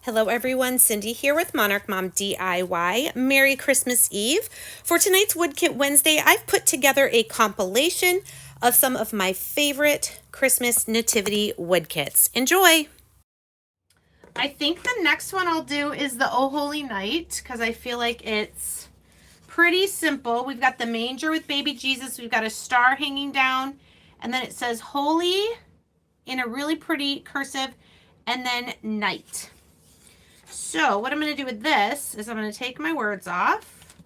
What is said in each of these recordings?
Hello everyone, Cindy here with Monarch Mom DIY. Merry Christmas Eve. For tonight's Wood Kit Wednesday, I've put together a compilation of some of my favorite Christmas nativity wood kits. Enjoy! I think the next one I'll do is the Oh Holy Night because I feel like it's pretty simple. We've got the manger with baby Jesus. We've got a star hanging down, and then it says Holy in a really pretty cursive, and then Night. So what I'm going to do with this is I'm going to take my words off,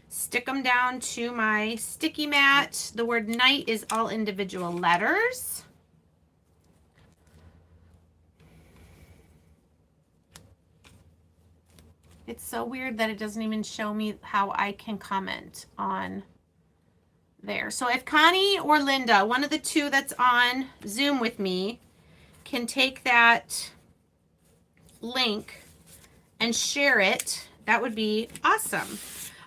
stick them down to my sticky mat. The word night is all individual letters. It's so weird that it doesn't even show me how I can comment on there. So if Connie or Linda, one of the two that's on Zoom with me, can take that link and share it, that would be awesome.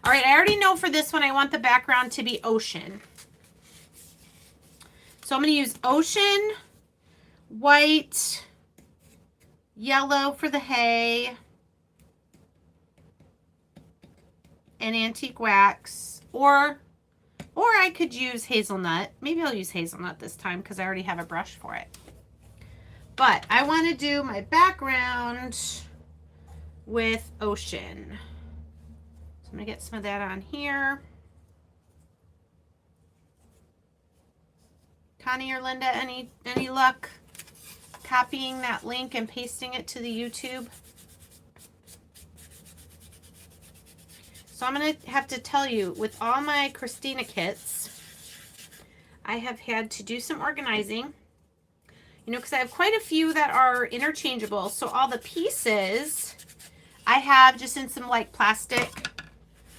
All right, I already know for this one I want the background to be ocean. So I'm going to use ocean, white, yellow for the hay, and antique wax, or I could use hazelnut. Maybe I'll use hazelnut this time because I already have a brush for it. But I want to do my background with ocean. So I'm going to get some of that on here. Connie or Linda, any luck copying that link and pasting it to the YouTube? So I'm going to have to tell you, with all my Christina kits, I have had to do some organizing. You know, because I have quite a few that are interchangeable. So all the pieces I have just in some like plastic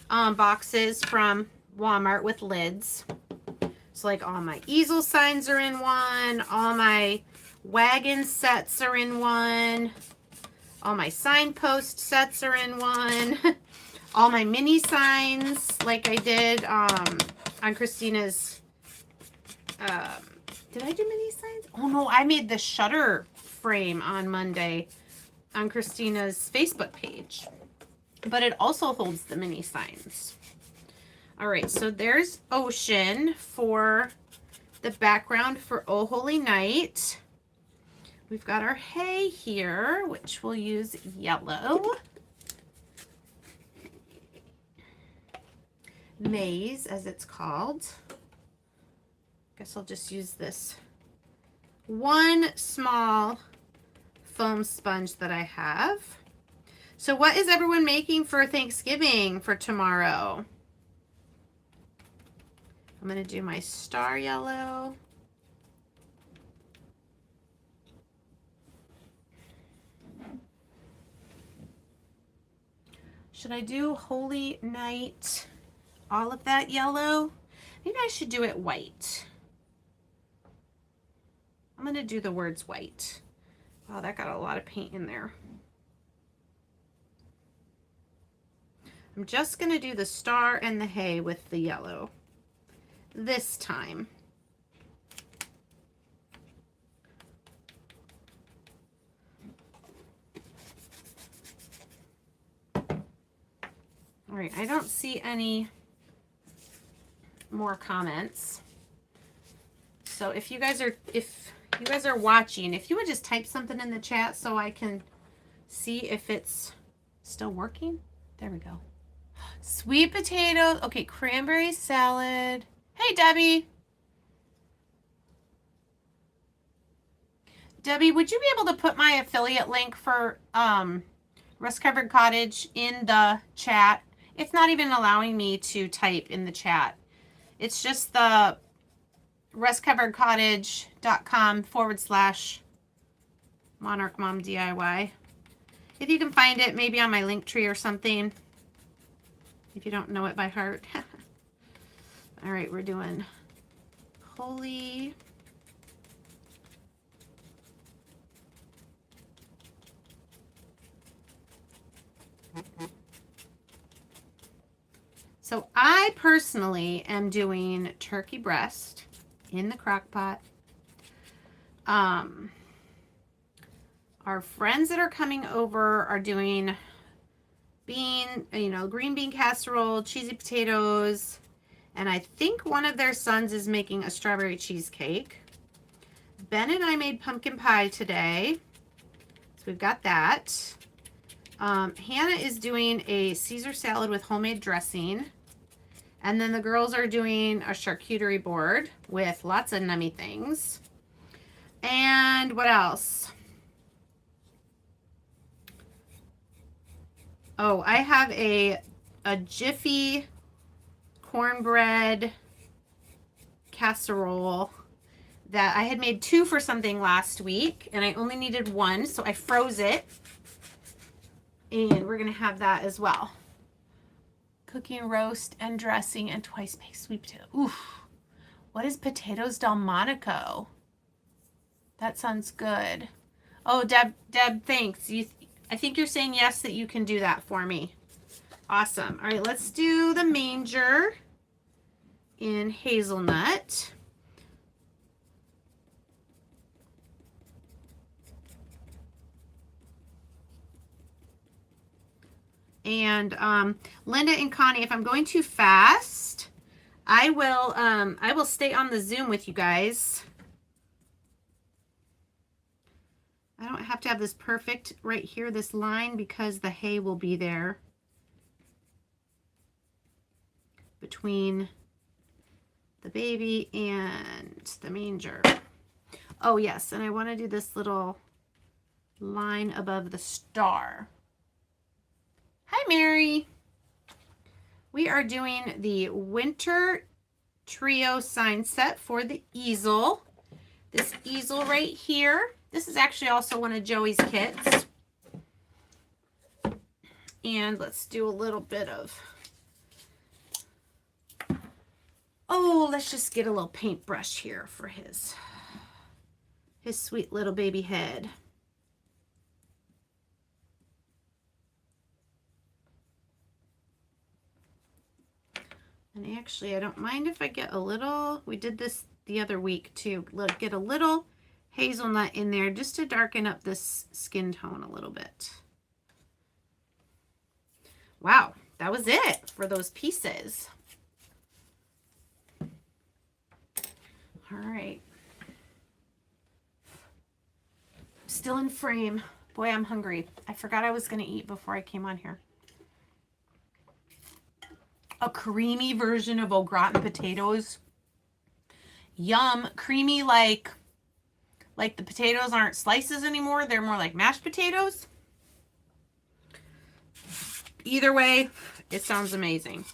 boxes from Walmart with lids. So like all my easel signs are in one, all my wagon sets are in one, all my signpost sets are in one, all my mini signs like I did on Christina's, did I do mini signs? Oh no, I made the shutter frame on Monday on Christina's Facebook page, but it also holds the mini signs. All right, so there's ocean for the background for Oh Holy Night. We've got our hay here, which we'll use yellow. Maize, as it's called. Guess I'll just use this one small foam sponge that I have. So what is everyone making for Thanksgiving for tomorrow? I'm going to do my star yellow. Should I do Holy Night, all of that yellow? Maybe I should do it white. I'm going to do the words white. Wow, that got a lot of paint in there. I'm just going to do the star and the hay with the yellow this time. All right, I don't see any more comments. So if you guys are watching, if you would just type something in the chat so I can see if it's still working. There we go. Sweet potatoes. Okay, cranberry salad. Hey, Debbie. Debbie, would you be able to put my affiliate link for Rust Covered Cottage in the chat? It's not even allowing me to type in the chat. It's just the rustcoveredcottage.com/Monarch Mom DIY. If you can find it, maybe on my link tree or something, if you don't know it by heart. All right, we're doing Holy So I personally am doing turkey breast in the crock pot. Our friends that are coming over are doing green bean casserole, cheesy potatoes, and I think one of their sons is making a strawberry cheesecake. Ben and I made pumpkin pie today, so we've got that. Hannah is doing a Caesar salad with homemade dressing, and then the girls are doing a charcuterie board with lots of nummy things. And what else? Oh, I have a Jiffy cornbread casserole that I had made 2 for something last week, and I only needed 1, so I froze it. And we're going to have that as well. Cooking roast and dressing and twice baked sweet potato. Oof. What is potatoes Delmonico? That sounds good. Oh, Deb, thanks. I think you're saying yes that you can do that for me. Awesome. All right, let's do the manger in hazelnut. And Linda and Connie, if I'm going too fast, I will stay on the Zoom with you guys. I don't have to have this perfect right here, this line, because the hay will be there between the baby and the manger. Oh yes, and I want to do this little line above the star. Hi, Mary. We are doing the winter trio sign set for the easel. This easel right here. This is actually also one of Joey's kits. And let's do a little bit of, let's just get a little paintbrush here for his sweet little baby head. And actually, I don't mind if I get a little, we did this the other week too, get a little hazelnut in there just to darken up this skin tone a little bit. Wow, that was it for those pieces. All right. Still in frame. Boy, I'm hungry. I forgot I was going to eat before I came on here. A creamy version of au gratin potatoes. Yum. Creamy like the potatoes aren't slices anymore. They're more like mashed potatoes. Either way, it sounds amazing.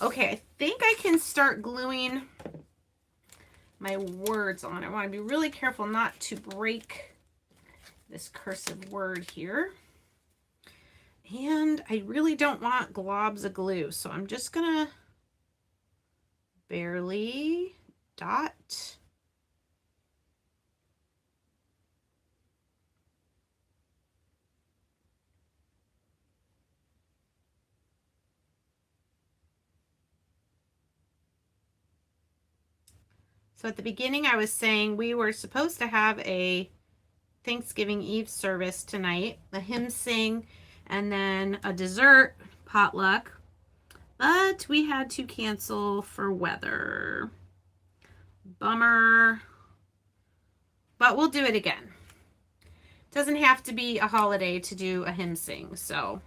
Okay, I think I can start gluing my words on. I want to be really careful not to break this cursive word here. And I really don't want globs of glue, so I'm just gonna barely dot. So at the beginning I was saying we were supposed to have a Thanksgiving Eve service tonight, a hymn sing, and then a dessert potluck, but we had to cancel for weather. Bummer, but we'll do it again. Doesn't have to be a holiday to do a hymn sing, so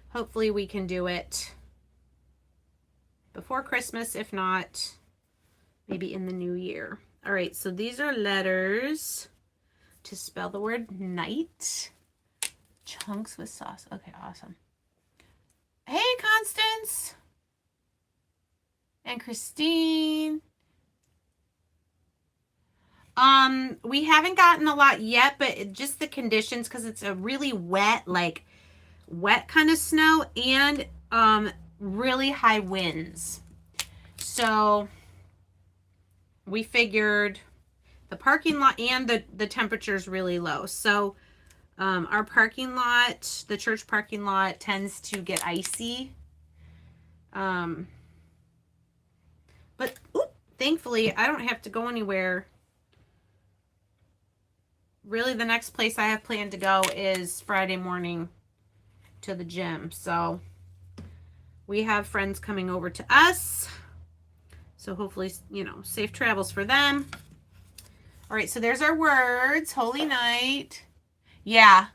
hopefully we can do it before Christmas, if not, maybe in the new year. All right, so these are letters to spell the word night. Chunks with sauce. Okay, awesome. Hey, Constance. And Christine. We haven't gotten a lot yet, but just the conditions, because it's a really wet kind of snow and really high winds. So we figured the parking lot and the temperature is really low. So our parking lot, the church parking lot, tends to get icy. But thankfully, I don't have to go anywhere really the next place I have planned to go is Friday morning to the gym. So we have friends coming over to us. So hopefully, you know, safe travels for them. All right, so there's our words. Holy night. Yeah,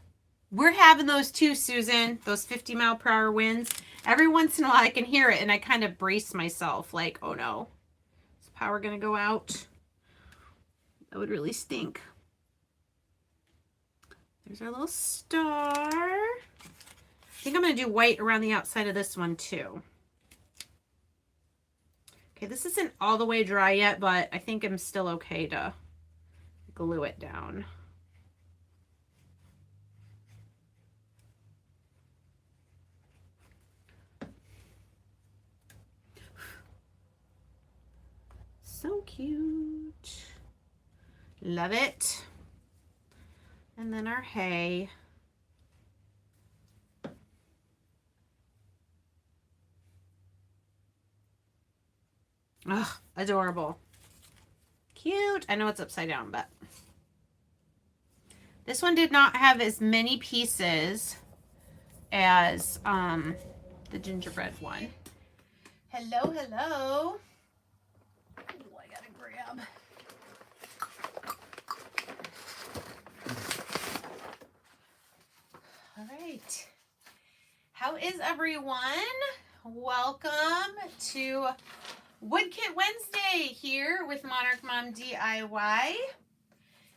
we're having those too, Susan. Those 50-mile-per-hour winds. Every once in a while I can hear it and I kind of brace myself like, oh no, is power going to go out? That would really stink. There's our little star. I think I'm going to do white around the outside of this one too. Okay, this isn't all the way dry yet, but I think I'm still okay to glue it down. So cute. Love it. And then our hay. Ugh, adorable. Cute. I know it's upside down, but this one did not have as many pieces as the gingerbread one. Hello, hello. Oh, I gotta grab. All right. How is everyone? Welcome to Woodkit Wednesday here with Monarch Mom DIY.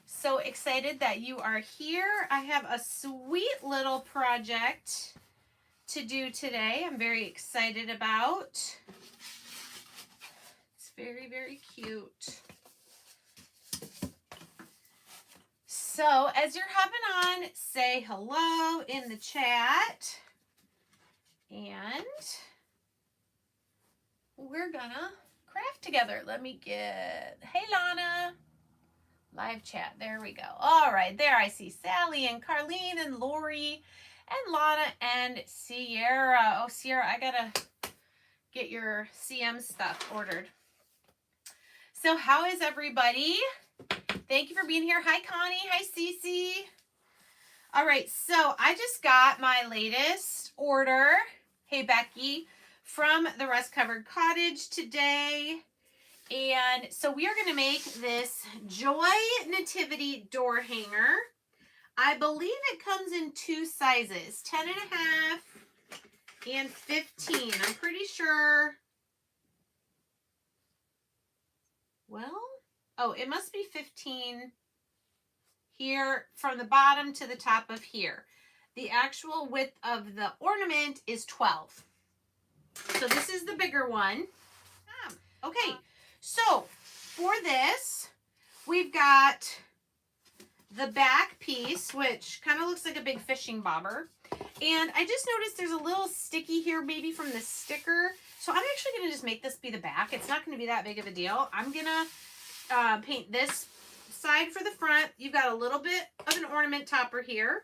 So excited that you are here. I have a sweet little project to do today. I'm very excited about. It's very, very cute. So as you're hopping on, say hello in the chat. And we're gonna craft together. Let me get, hey Lana. Live chat, there we go. All right, there I see Sally and Carlene and Lori and Lana and Sierra. Oh, Sierra, I gotta get your CM stuff ordered. So how is everybody? Thank you for being here. Hi, Connie. Hi, Cece. All right, so I just got my latest order. Hey, Becky, from the Rust Covered Cottage today. And so we are going to make this Joy Nativity door hanger. I believe it comes in two sizes, 10.5 and 15. I'm pretty sure. Well, oh, it must be 15 here from the bottom to the top of here. The actual width of the ornament is 12. So this is the bigger one. Okay, so for this, we've got the back piece, which kind of looks like a big fishing bobber. And I just noticed there's a little sticky here, maybe from the sticker. So I'm actually going to just make this be the back. It's not going to be that big of a deal. I'm going to paint this side for the front. You've got a little bit of an ornament topper here.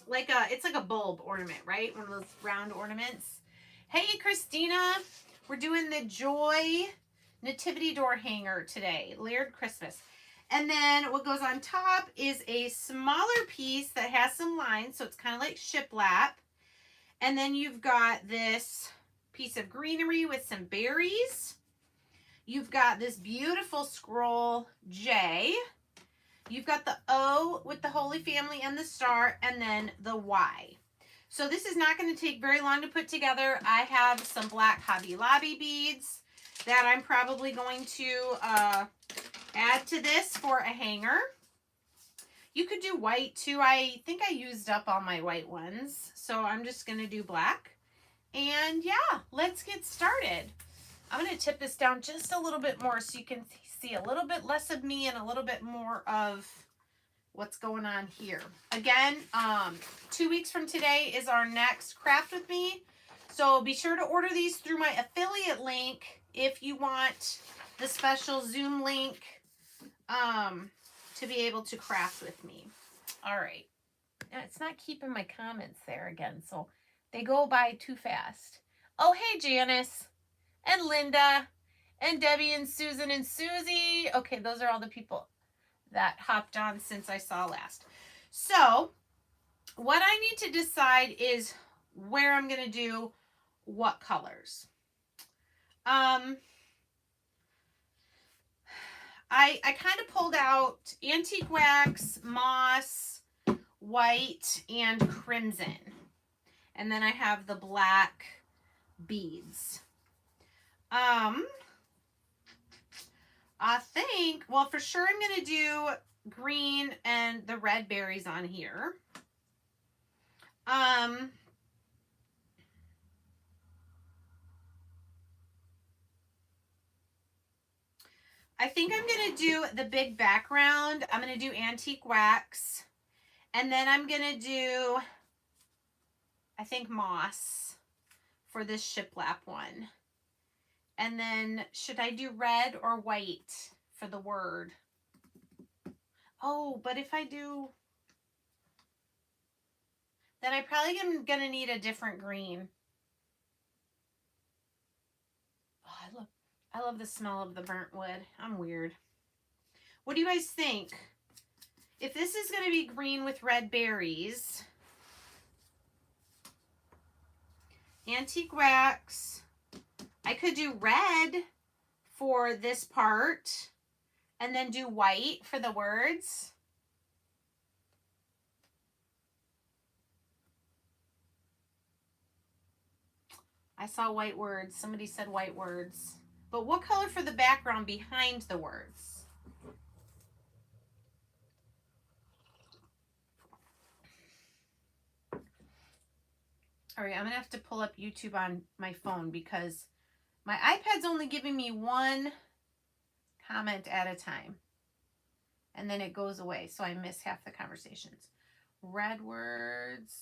It's like a bulb ornament, right? One of those round ornaments. Hey, Christina. We're doing the Joy Nativity door hanger today. Layered Christmas. And then what goes on top is a smaller piece that has some lines. So it's kind of like shiplap. And then you've got this piece of greenery with some berries. You've got this beautiful scroll J. You've got the O with the Holy Family and the star, and then the Y. So this is not going to take very long to put together. I have some black Hobby Lobby beads that I'm probably going to add to this for a hanger. You could do white too. I think I used up all my white ones, so I'm just going to do black. And yeah, let's get started. I'm going to tip this down just a little bit more so you can see a little bit less of me and a little bit more of what's going on here. Again, 2 weeks from today is our next craft with me. So be sure to order these through my affiliate link if you want the special Zoom link to be able to craft with me. All right. Now, it's not keeping my comments there again, so they go by too fast. Oh, hey, Janice and Linda and Debbie and Susan and Susie. Okay, those are all the people that hopped on since I saw last. So what I need to decide is where I'm going to do what colors. I kind of pulled out antique wax, moss, white, and crimson. And then I have the black beads. I think, well, for sure I'm going to do green and the red berries on here. I think I'm going to do the big background. I'm going to do antique wax. And then I'm going to do, I think, moss for this shiplap one. And then should I do red or white for the word? Oh, but if I do, then I probably am going to need a different green. Oh, I love the smell of the burnt wood. I'm weird. What do you guys think? If this is going to be green with red berries, antique wax, I could do red for this part and then do white for the words. I saw white words. Somebody said white words. But what color for the background behind the words? All right, I'm going to have to pull up YouTube on my phone because my iPad's only giving me one comment at a time. And then it goes away, so I miss half the conversations. Red words.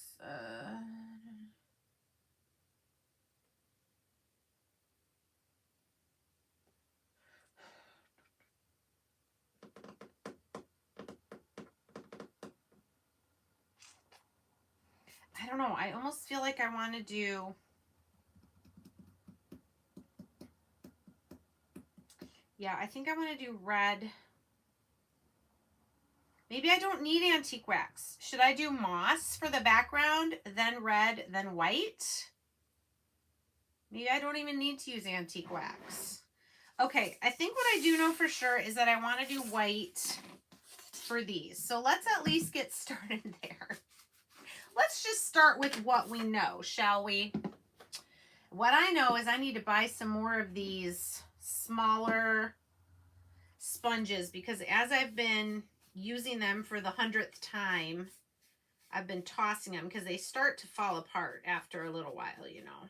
I don't know. I almost feel like I want to do... Yeah, I think I want to do red. Maybe I don't need antique wax. Should I do moss for the background, then red, then white? Maybe I don't even need to use antique wax. Okay, I think what I do know for sure is that I want to do white for these. So let's at least get started there. Let's just start with what we know, shall we? What I know is I need to buy some more of these smaller sponges because as I've been using them for the 100th time, I've been tossing them because they start to fall apart after a little while, you know.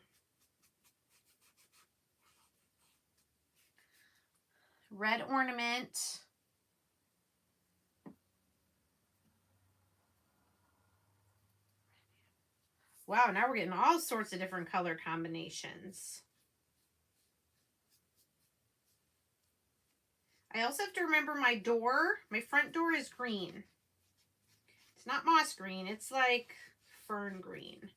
Red ornament. Wow, now we're getting all sorts of different color combinations. I also have to remember my door. My front door is green. It's not moss green. It's like fern green.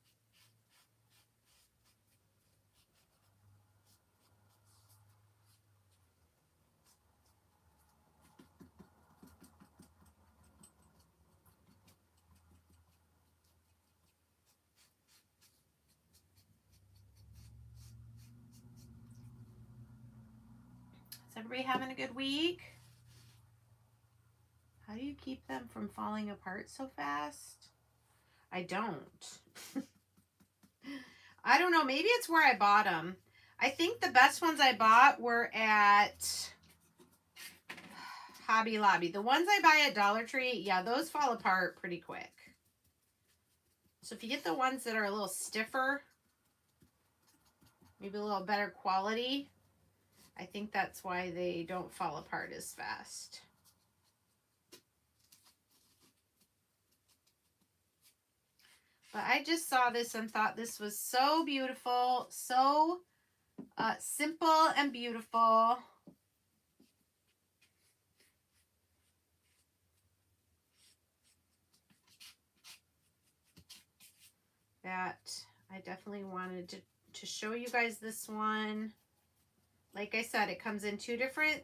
Is everybody having a good week? How do you keep them from falling apart so fast? I don't. I don't know. Maybe it's where I bought them. I think the best ones I bought were at Hobby Lobby. The ones I buy at Dollar Tree, yeah, those fall apart pretty quick. So if you get the ones that are a little stiffer, maybe a little better quality, I think that's why they don't fall apart as fast. But I just saw this and thought this was so beautiful, so simple and beautiful. That I definitely wanted to show you guys this one. Like I said, it comes in two different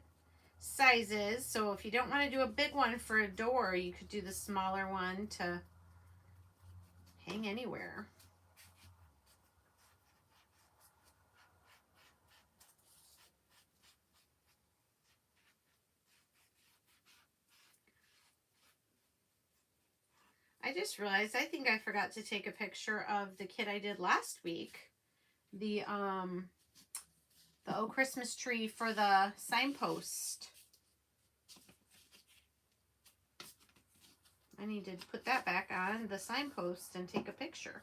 sizes. So if you don't want to do a big one for a door, you could do the smaller one to hang anywhere. I just realized I think I forgot to take a picture of the kit I did last week. The Oh Christmas Tree for the signpost. I need to put that back on the signpost and take a picture.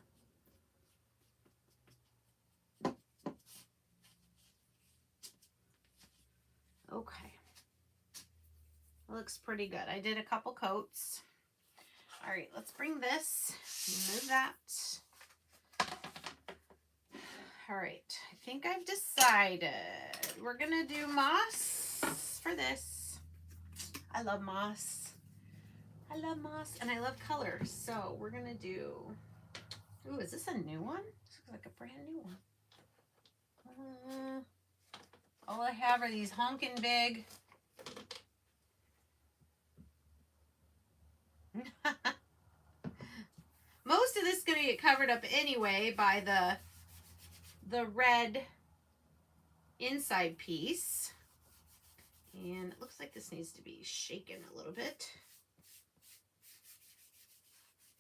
Okay. Looks pretty good. I did a couple coats. All right, let's bring this, move that. All right, I think I've decided we're gonna do moss for this. I love moss. I love moss and I love colors. So we're gonna do, ooh, is this a new one? This looks like a brand new one. All I have are these honking big. Most of this is gonna get covered up anyway by the red inside piece. And it looks like this needs to be shaken a little bit.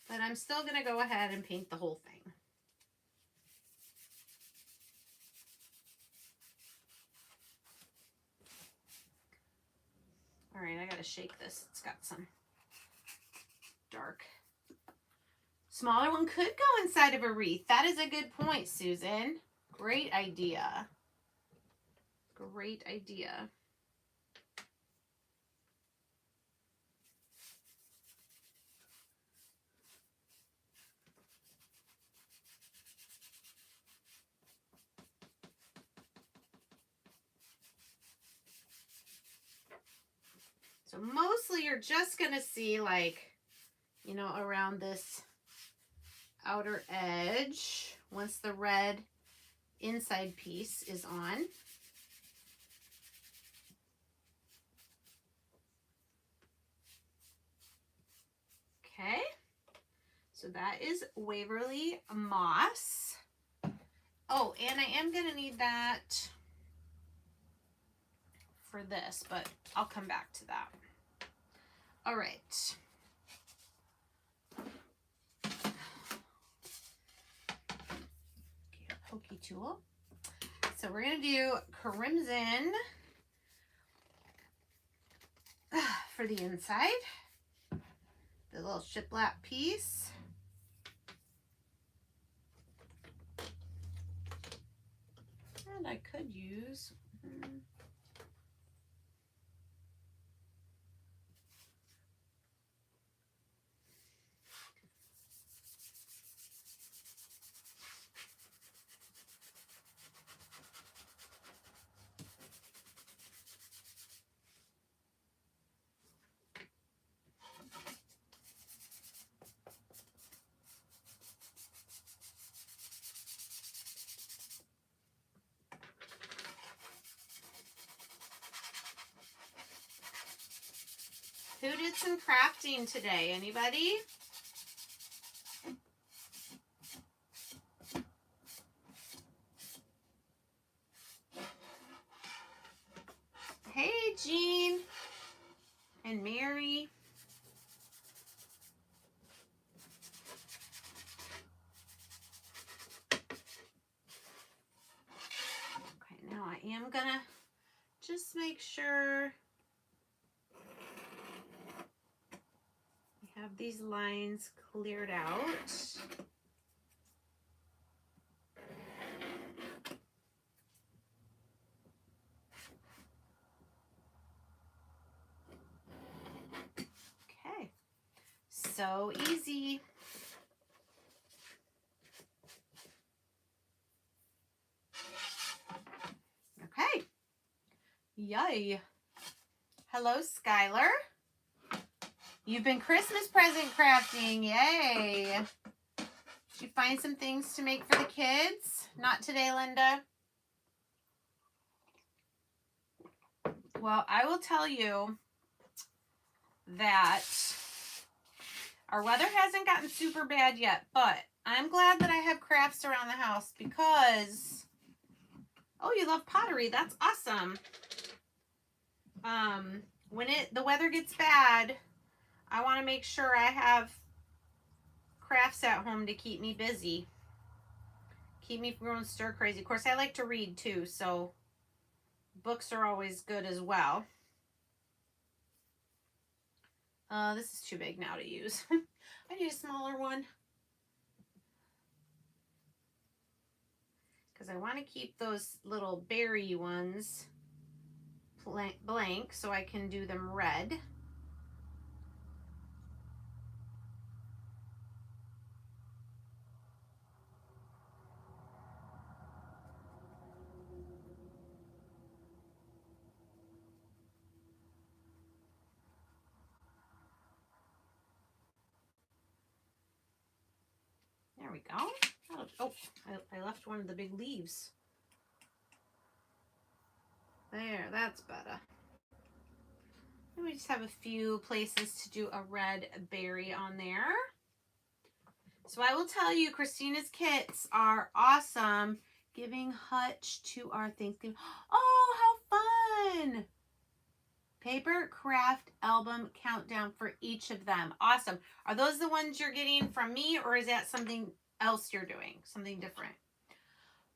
But I'm still going to go ahead and paint the whole thing. All right, I got to shake this. It's got some dark. Smaller one could go inside of a wreath. That is a good point, Susan. Great idea. Great idea. So mostly you're just going to see like, you know, around this outer edge once the red inside piece is on. Okay, so that is Waverly Moss. Oh, and I am going to need that for this, but I'll come back to that. All right. Okay, a pokey tool. So we're going to do crimson for the inside. The little shiplap piece. And I could use... Who did some crafting today? Anybody? Hey, Jean and Mary. Okay, now I am gonna just make sure we have these lines cleared out. Okay, so easy. Okay, yay. Hello, Skylar. You've been Christmas present crafting, yay. Did you find some things to make for the kids? Not today, Linda. Well, I will tell you that our weather hasn't gotten super bad yet, but I'm glad that I have crafts around the house because, oh, you love pottery. That's awesome. When the weather gets bad, I want to make sure I have crafts at home to keep me busy. Keep me from going stir crazy. Of course, I like to read too, so books are always good as well. This is too big now to use. I need a smaller one. Because I want to keep those little berry ones blank so I can do them red. There we go. Oh, I left one of the big leaves. There, that's better. And we just have a few places to do a red berry on there. So I will tell you, Christina's kits are awesome. Giving Hutch to our Thanksgiving. Oh, how fun! Paper craft album countdown for each of them. Awesome. Are those the ones you're getting from me, or is that something else you're doing? Something different?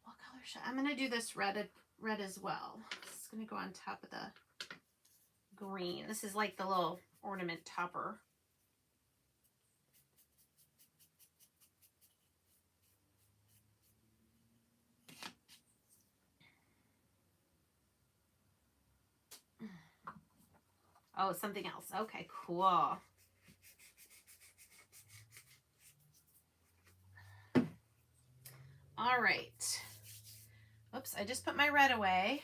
What color should I'm going to do this red as well. It's going to go on top of the green. This is like the little ornament topper. Oh, something else. Okay, cool. All right. Oops, I just put my red away.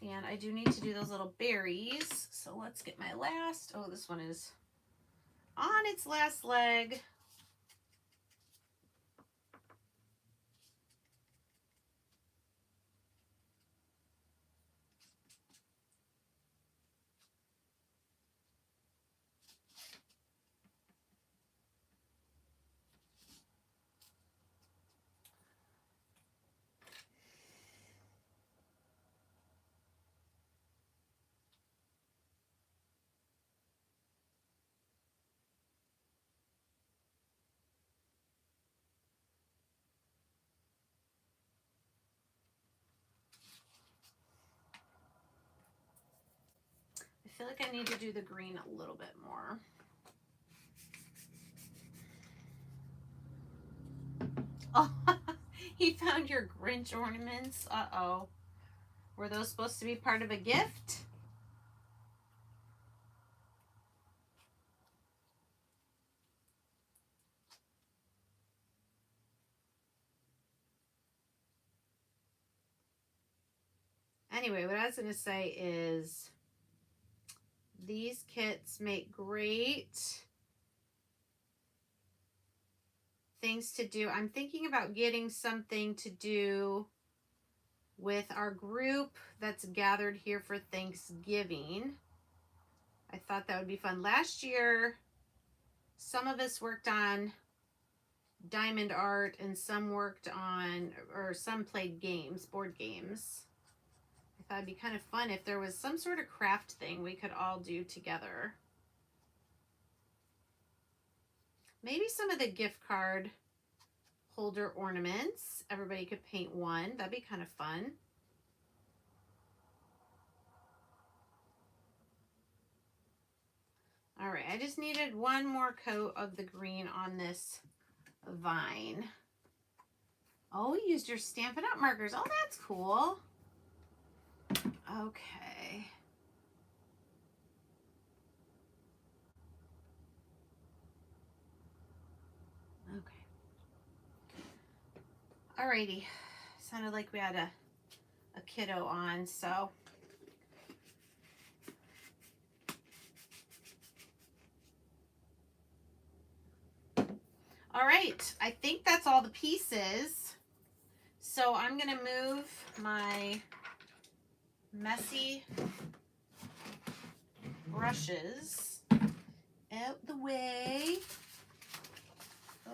And I do need to do those little berries. So let's get my last. Oh, this one is on its last leg. I feel like I need to do the green a little bit more. Oh, he found your Grinch ornaments. Uh-oh. Were those supposed to be part of a gift? Anyway, what I was going to say is these kits make great things to do. I'm thinking about getting something to do with our group that's gathered here for Thanksgiving. I thought that would be fun. Last year, some of us worked on diamond art and some worked on, or some played games, board games. I thought it'd be kind of fun if there was some sort of craft thing we could all do together. Maybe some of the gift card holder ornaments. Everybody could paint one. That'd be kind of fun. All right, I just needed one more coat of the green on this vine. Oh, you used your Stampin' Up! Markers. Oh, that's cool. Okay. Okay. Alrighty. Sounded like we had a kiddo on, so. All right, I think that's all the pieces. So I'm gonna move my messy brushes out the way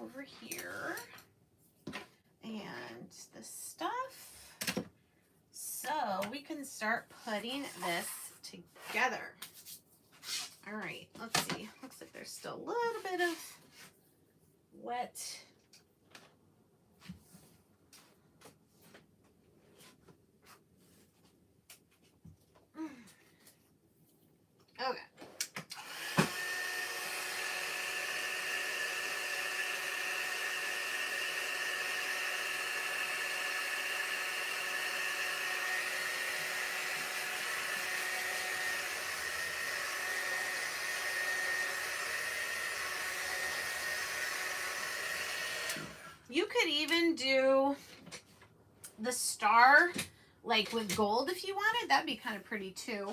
over here. And the stuff. So we can start putting this together. All right, let's see. Looks like there's still a little bit of wet. Okay. You could even do the star like with gold if you wanted. That'd be kind of pretty too.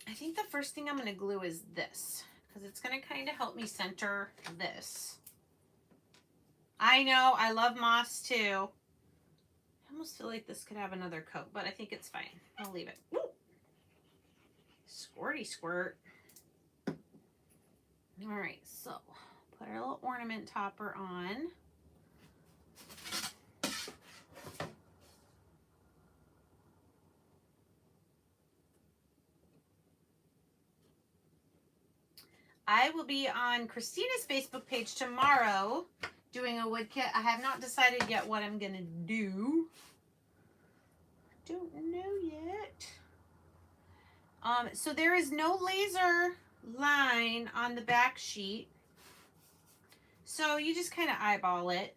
I think the first thing I'm going to glue is this because it's going to kind of help me center this. I know, I love moss too. I almost feel like this could have another coat, but I think it's fine. I'll leave it. Woo! Squirty squirt. All right, so put our little ornament topper on. I will be on Christina's Facebook page tomorrow doing a wood kit. I have not decided yet what I'm gonna do. Don't know yet. So there is no laser line on the back sheet. So you just kind of eyeball it,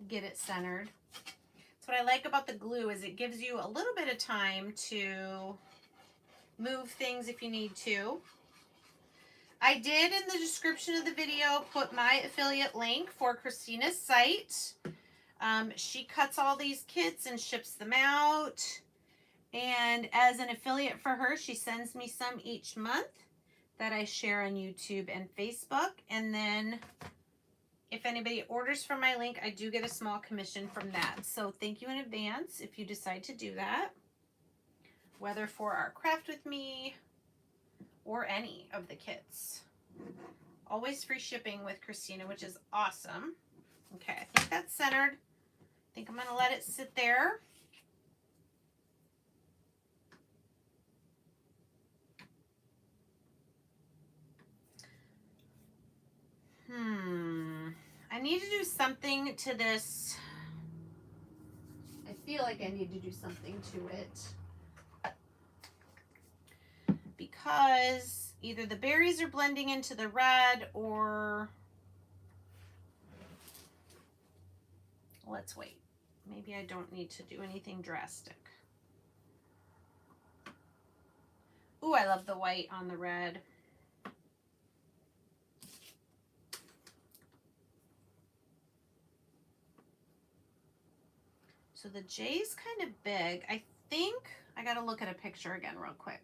get it centered. That's what I like about the glue is it gives you a little bit of time to move things if you need to. I did in the description of the video put my affiliate link for Christina's site. She cuts all these kits and ships them out. And as an affiliate for her, she sends me some each month that I share on YouTube and Facebook. And then if anybody orders from my link, I do get a small commission from that. So thank you in advance if you decide to do that, whether for our Craft With Me or any of the kits. Always free shipping with Christina, which is awesome. Okay, I think that's centered. I think I'm going to let it sit there. I need to do something to this. I feel like I need to do something to it. Because either the berries are blending into the red or... Let's wait. Maybe I don't need to do anything drastic. Ooh, I love the white on the red. So the J's kind of big. I think I got to look at a picture again real quick.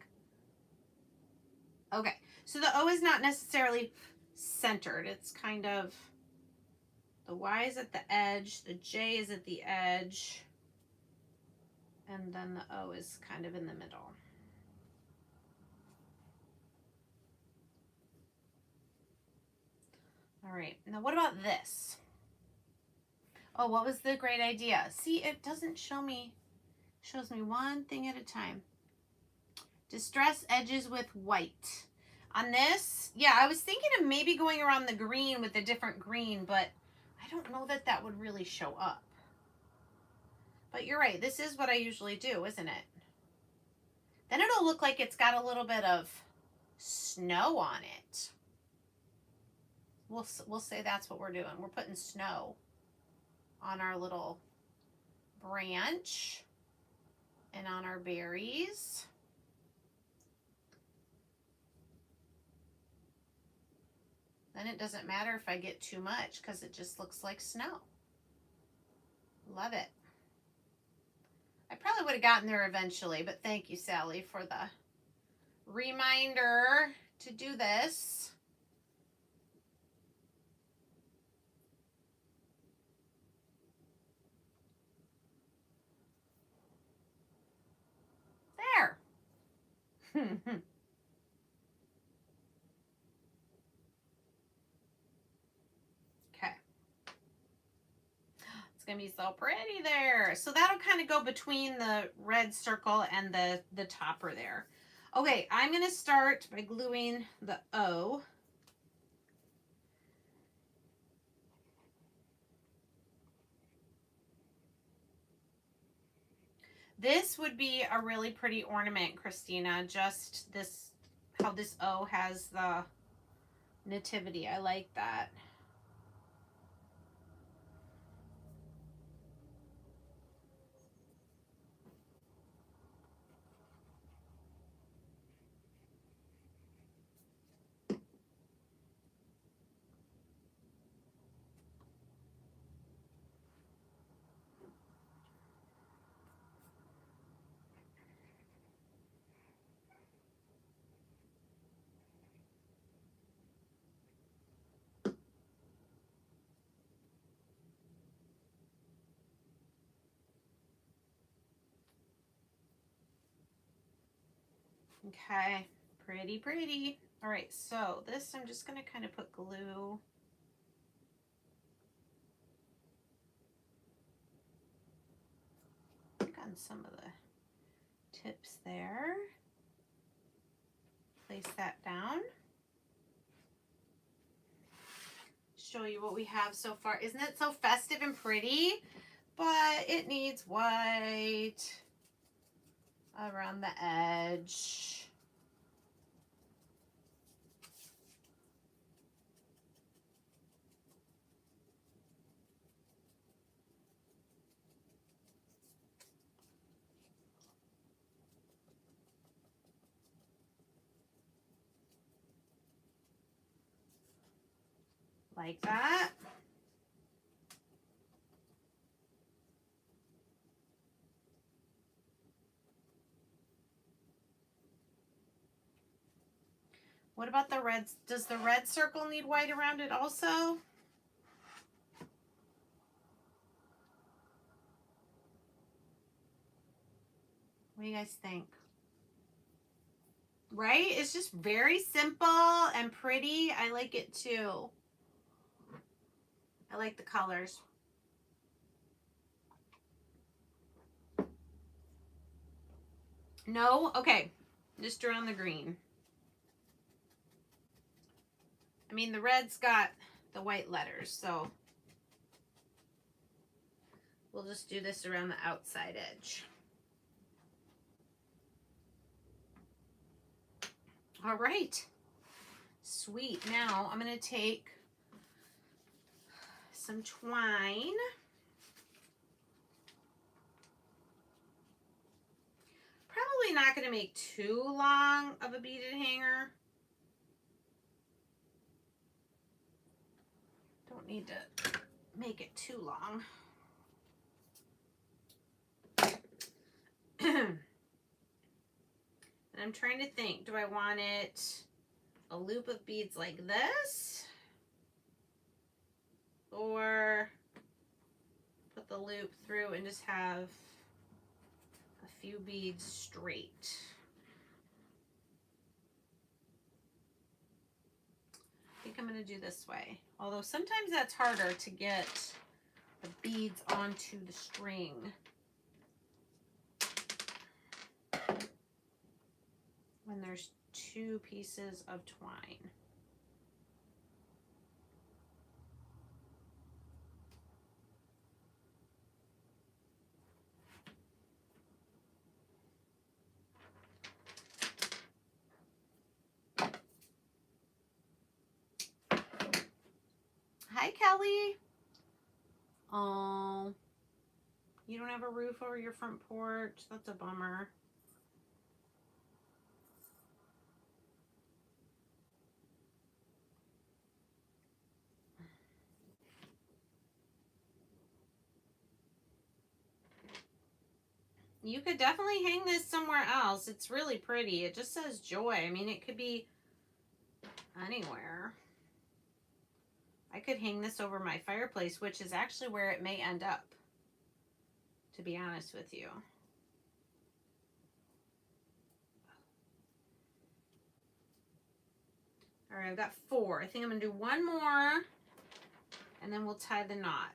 Okay, so the O is not necessarily centered. It's kind of, the Y is at the edge, the J is at the edge, and then the O is kind of in the middle. All right, now what about this? Oh, what was the great idea? See, it doesn't show me, shows me one thing at a time. Distress edges with white. On this, yeah, I was thinking of maybe going around the green with a different green, but I don't know that that would really show up. But you're right, this is what I usually do, isn't it? Then it'll look like it's got a little bit of snow on it. We'll say that's what we're doing. We're putting snow on our little branch and on our berries. Then it doesn't matter if I get too much because it just looks like snow. Love it. I probably would have gotten there eventually, but thank you, Sally, for the reminder to do this. Okay. It's going to be so pretty there. So that'll kind of go between the red circle and the topper there. Okay, I'm going to start by gluing the O. This would be a really pretty ornament, Christina. Just this, how this O has the nativity. I like that. Okay, pretty, pretty. All right, so this I'm just going to kind of put glue. On some of the tips there. Place that down. Show you what we have so far. Isn't it so festive and pretty? But it needs white around the edge. Like that. What about the red? Does the red circle need white around it also? What do you guys think? Right? It's just very simple and pretty. I like it too. I like the colors. No? Okay. Just draw on the green. I mean, the red's got the white letters, so we'll just do this around the outside edge. All right. Sweet. Now I'm going to take some twine. Probably not going to make too long of a beaded hanger. Don't need to make it too long. And I'm trying to think, do I want it a loop of beads like this? Or put the loop through and just have a few beads straight? I think I'm going to do this way. Although sometimes that's harder to get the beads onto the string. When there's two pieces of twine. Hi, Kelly. Oh, you don't have a roof over your front porch? That's a bummer. You could definitely hang this somewhere else. It's really pretty. It just says joy. I mean, it could be anywhere. I could hang this over my fireplace, which is actually where it may end up, to be honest with you. All right, I've got 4. I think I'm going to do one more, and then we'll tie the knot.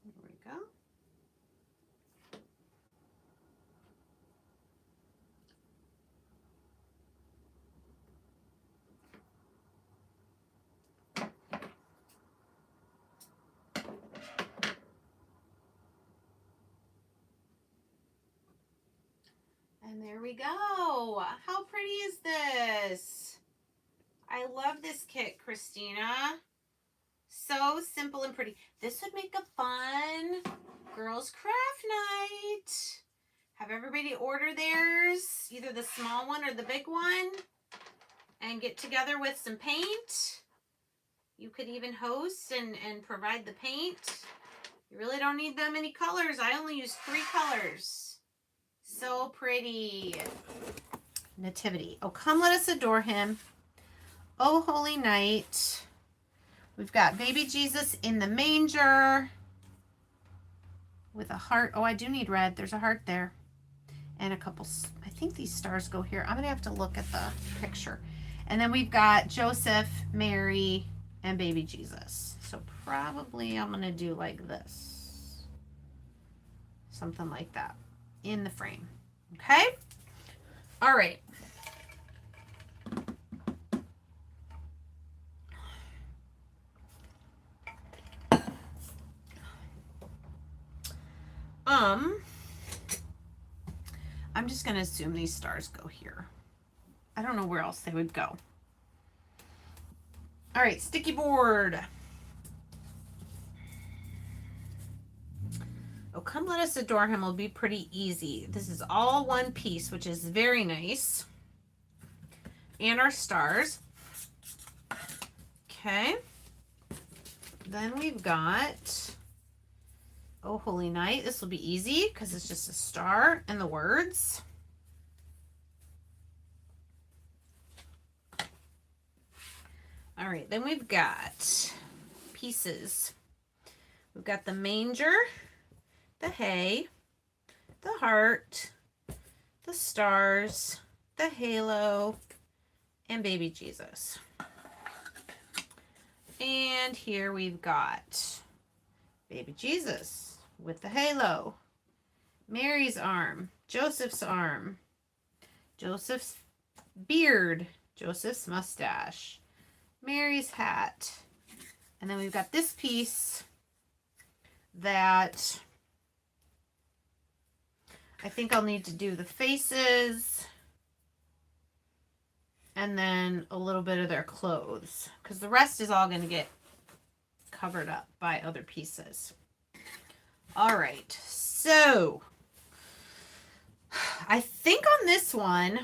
There we go. And there we go. How pretty is this? I love this kit, Christina. So simple and pretty. This would make a fun girls' craft night. Have everybody order theirs, either the small one or the big one, and get together with some paint. You could even host and provide the paint. You really don't need that many colors. I only use 3 colors. So pretty. Nativity. Oh, come let us adore him. Oh, holy night. We've got baby Jesus in the manger with a heart. Oh, I do need red. There's a heart there. And a couple, I think these stars go here. I'm going to have to look at the picture. And then we've got Joseph, Mary, and baby Jesus. So probably I'm going to do like this. Something like that in the frame. Okay? All right. I'm just going to assume these stars go here. I don't know where else they would go. All right, sticky board. Oh, come let us adore him will be pretty easy. This is all one piece, which is very nice. And our stars. Okay. Then we've got Oh Holy Night. This will be easy because it's just a star and the words. All right, then we've got pieces. We've got the manger, the hay, the heart, the stars, the halo, and baby Jesus. And here we've got baby Jesus with the halo, Mary's arm, Joseph's arm, Joseph's beard, Joseph's mustache, Mary's hat. And then we've got this piece that I think I'll need to do the faces and then a little bit of their clothes because the rest is all going to get covered up by other pieces. All right, so I think on this one,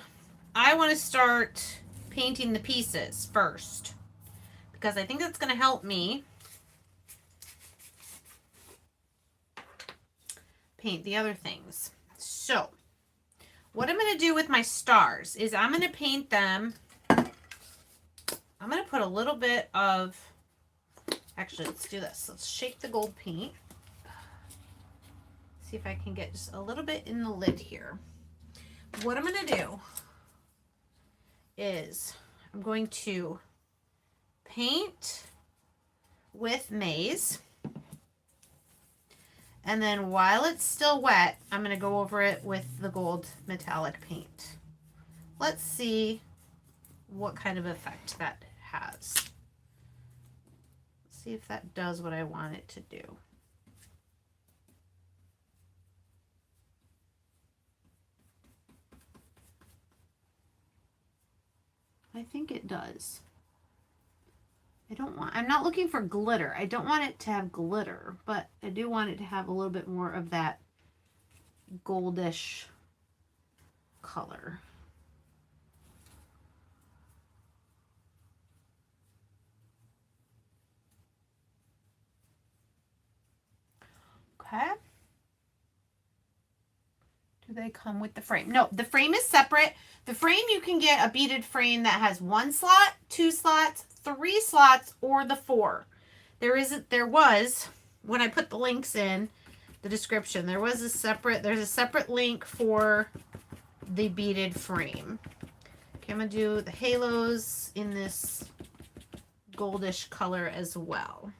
I want to start painting the pieces first because I think that's going to help me paint the other things. So what I'm going to do with my stars is I'm going to paint them. I'm going to put a little bit of, actually, let's do this. Let's shake the gold paint. See if I can get just a little bit in the lid here. What I'm going to do is I'm going to paint with maize. And then while it's still wet, I'm going to go over it with the gold metallic paint. Let's see what kind of effect that has. Let's see if that does what I want it to do. I think it does. I'm not looking for glitter. I don't want it to have glitter, but I do want it to have a little bit more of that goldish color. Okay. Do they come with the frame? No, the frame is separate. The frame, you can get a beaded frame that has 1 slot, 2 slots, 3 slots, or the 4. There was, when I put the links in the description, there's a separate link for the beaded frame. Okay, I'm going to do the halos in this goldish color as well.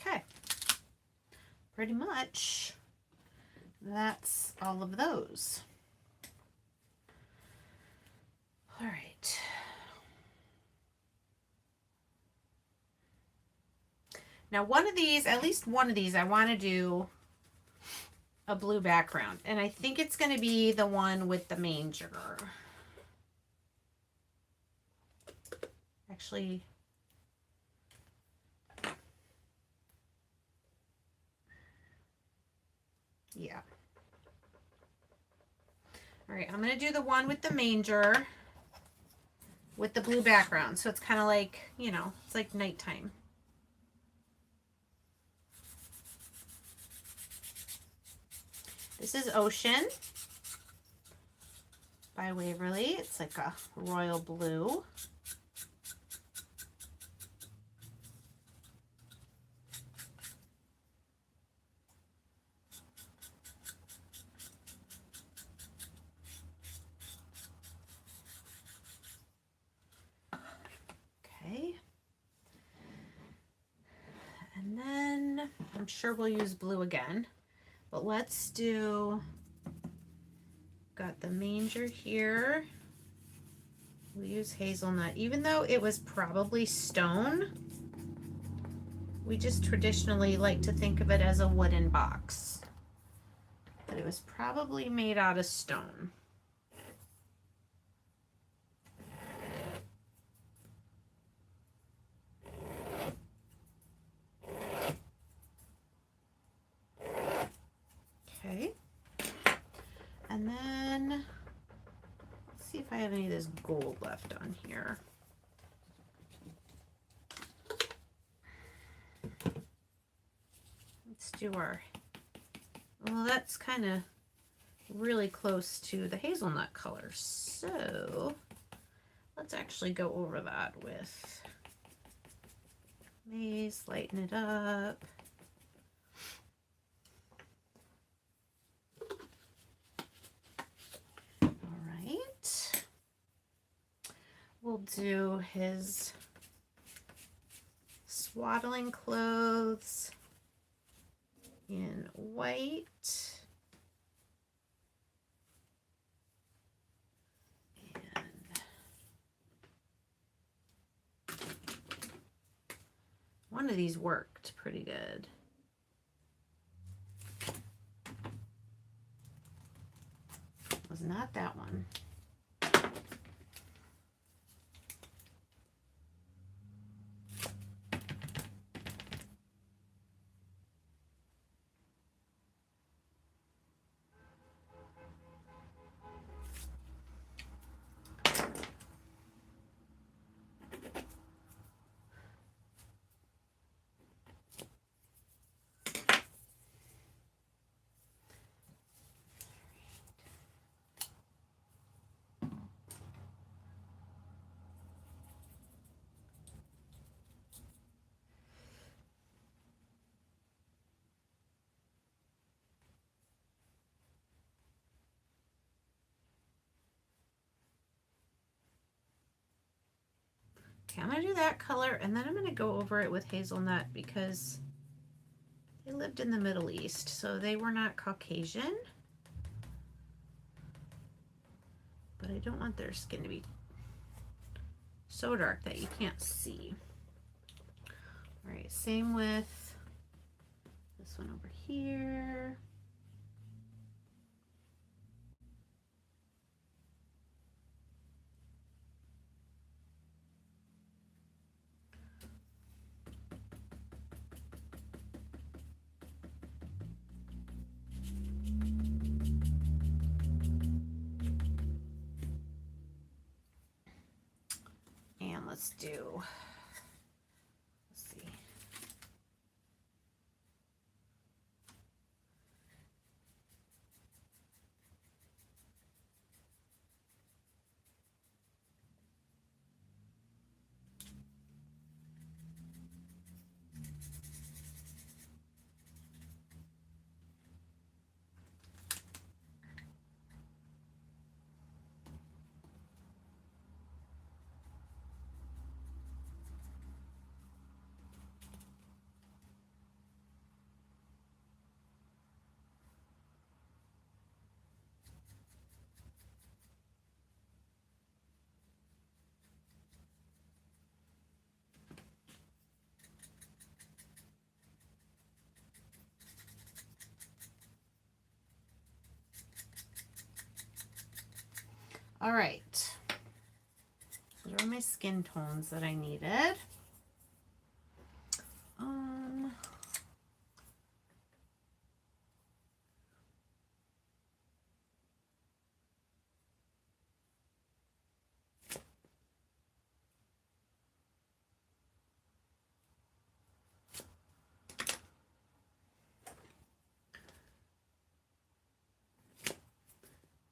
Okay, pretty much that's all of those. All right. Now one of these, at least one of these, I want to do a blue background. And I think it's going to be the one with the manger. Actually, yeah. All right, I'm going to do the one with the manger with the blue background. So it's kind of like, you know, it's like nighttime. This is Ocean by Waverly. It's like a royal blue. Okay. And then I'm sure we'll use blue again, but let's do, got the manger here. We'll use hazelnut, even though it was probably stone. We just traditionally like to think of it as a wooden box, but it was probably made out of stone. Okay, and then let's see if I have any of this gold left on here. Let's do our, well, that's kind of really close to the hazelnut color, so let's actually go over that with maze, lighten it up. All right, we'll do his swaddling clothes in white. One of these worked pretty good. It was not that one. Okay, I'm going to do that color, and then I'm going to go over it with hazelnut because they lived in the Middle East, so they were not Caucasian. But I don't want their skin to be so dark that you can't see. All right, same with this one over here. And let's see. All right. Those are my skin tones that I needed.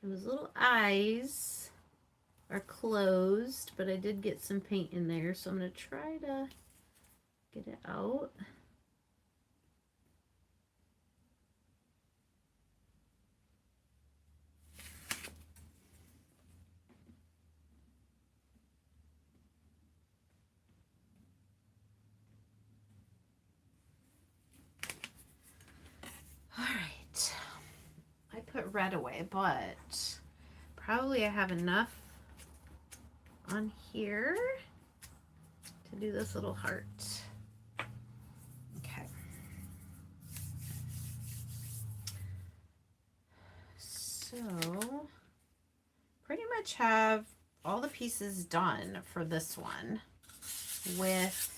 Those little eyes are closed, but I did get some paint in there, so I'm going to try to get it out. All right. I put red away, but probably I have enough on here to do this little heart. Okay. So pretty much have all the pieces done for this one with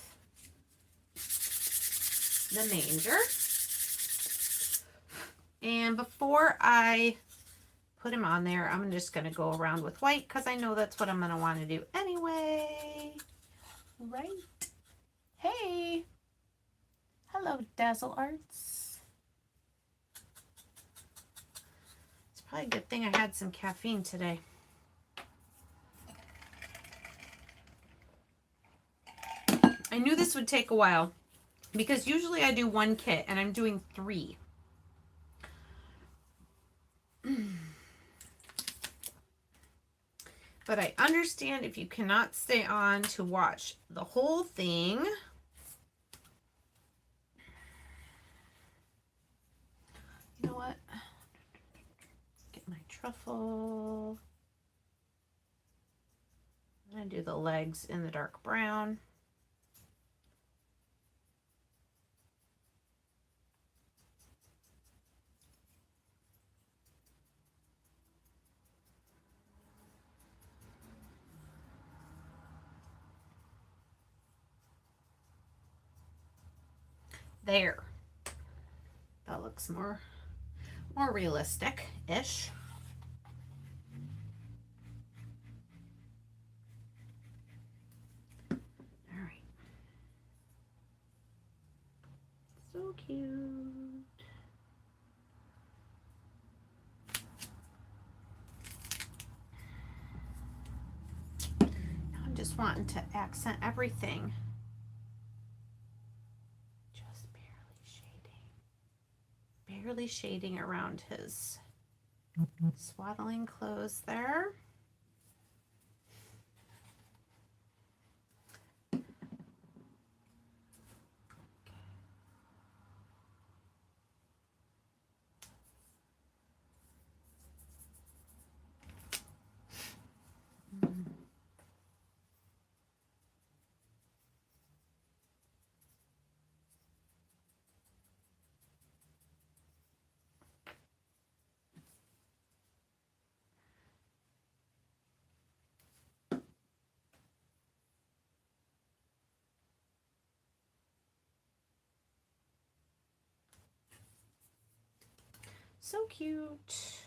the manger. And before I put him on there, I'm just going to go around with white because I know that's what I'm going to want to do anyway. Right? Hey! Hello, Dazzle Arts. It's probably a good thing I had some caffeine today. I knew this would take a while because usually I do one kit and I'm doing 3. But I understand if you cannot stay on to watch the whole thing. You know what? Get my truffle. I'm going to do the legs in the dark brown. There. That looks more realistic-ish. All right. So cute. Now I'm just wanting to accent everything. Barely shading around his swaddling clothes there. So cute.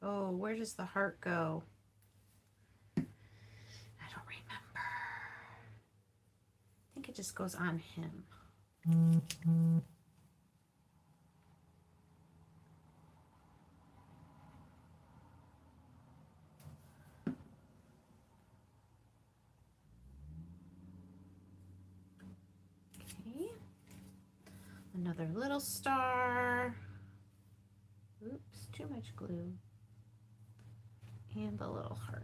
Oh, where does the heart go? I don't remember. I think it just goes on him. Okay. Another little star. Oops, too much glue. And the little heart.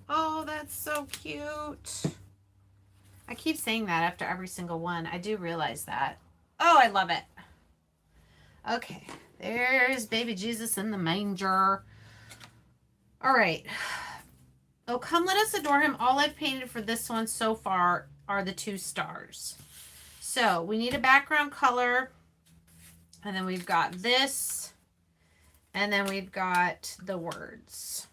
Oh, that's so cute. I keep saying that after every single one. I do realize that. Oh, I love it. Okay, there's baby Jesus in the manger. All right. Oh, come let us adore him. All I've painted for this one so far are the 2 stars. So we need a background color. And then we've got this, and then we've got the words.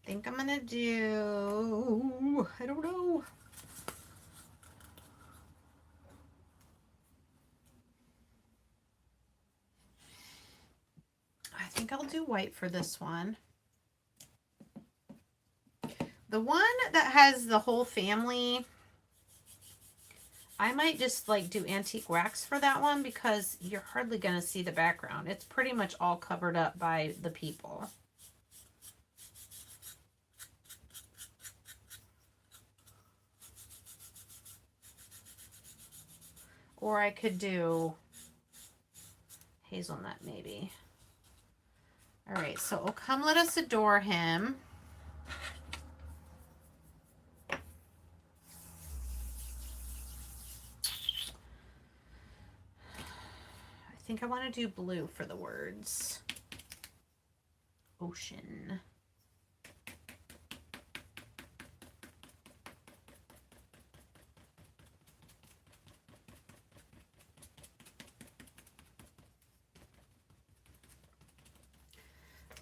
I think I'm gonna do, I don't know. I think I'll do white for this one. The one that has the whole family, I might just like do antique wax for that one because you're hardly going to see the background. It's pretty much all covered up by the people. Or I could do hazelnut maybe. All right, so "Oh Come Let Us Adore Him." I think I want to do blue for the words. Ocean.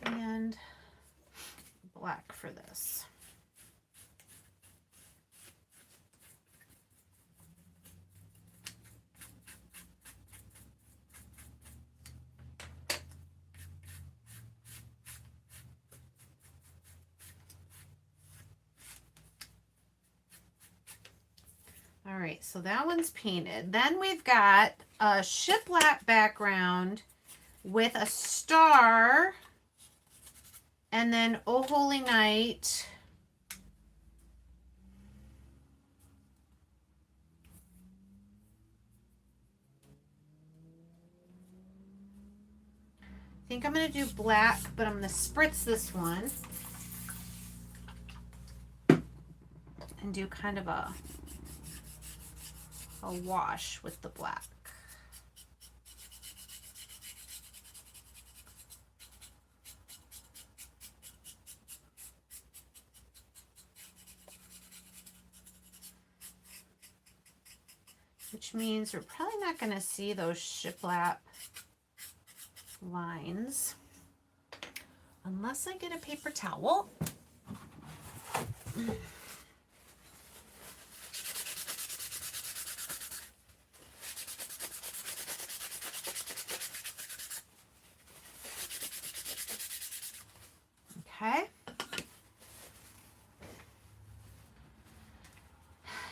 And black for this. All right, so that one's painted. Then we've got a shiplap background with a star, and then "Oh Holy Night." I think I'm going to do black, but I'm going to spritz this one and do kind of a wash with the black. Which means we're probably not going to see those shiplap lines unless I get a paper towel. Okay.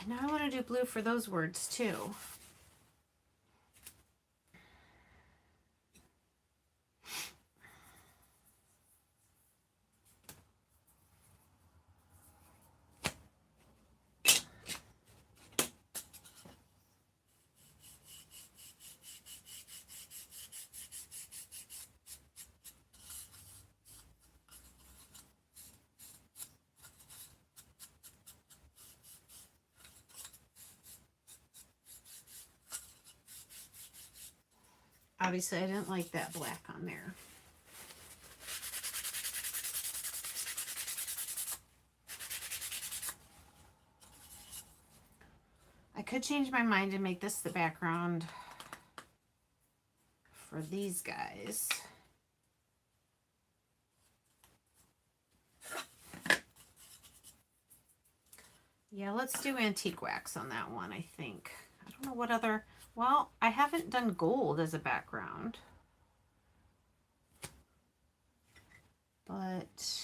Now I want to do blue for those words too. Obviously, I didn't like that black on there. I could change my mind and make this the background for these guys. Yeah, let's do antique wax on that one, I think. I don't know what other... Well, I haven't done gold as a background. But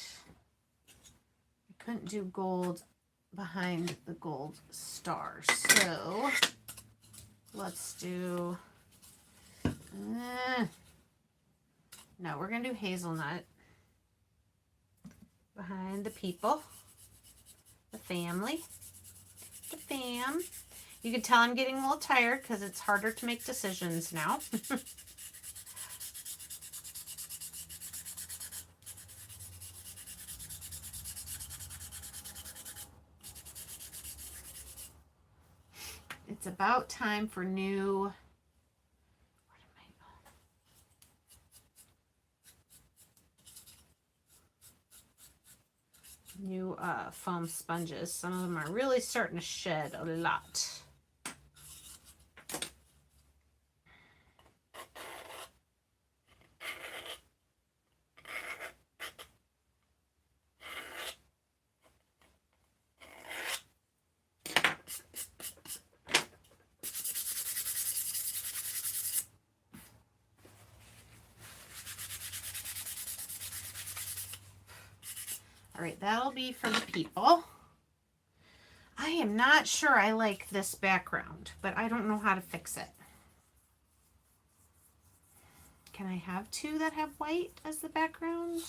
I couldn't do gold behind the gold star. So let's do... no, we're going to do hazelnut behind the people. The family. The fam. You can tell I'm getting a little tired because it's harder to make decisions now. It's about time for new... new foam sponges. Some of them are really starting to shed a lot. All right, that'll be for the people. I am not sure I like this background, but I don't know how to fix it. Can I have two that have white as the background?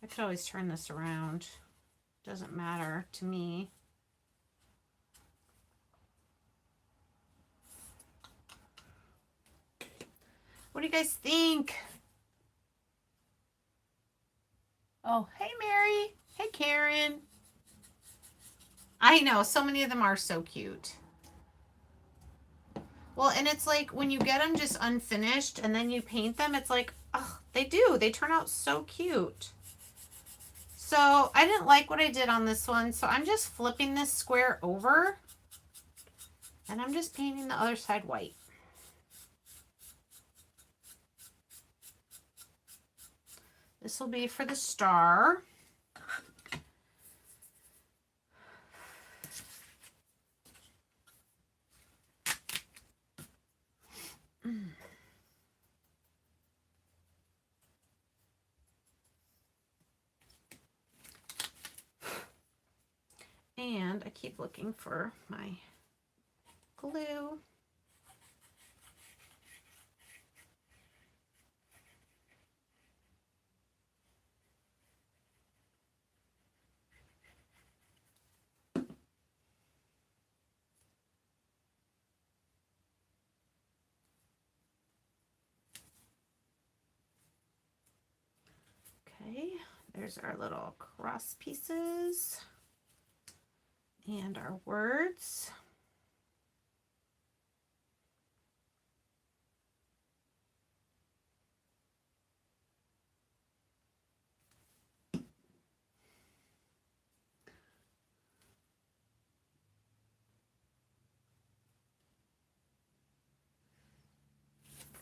I could always turn this around. Doesn't matter to me. What do you guys think? Oh, hey, Mary. Hey, Karen. I know, so many of them are so cute. Well, and it's like when you get them just unfinished and then you paint them, it's like, oh, they do. They turn out so cute. So I didn't like what I did on this one, so I'm just flipping this square over and I'm just painting the other side white. This will be for the star. And I keep looking for my glue. Okay, there's our little cross pieces and our words.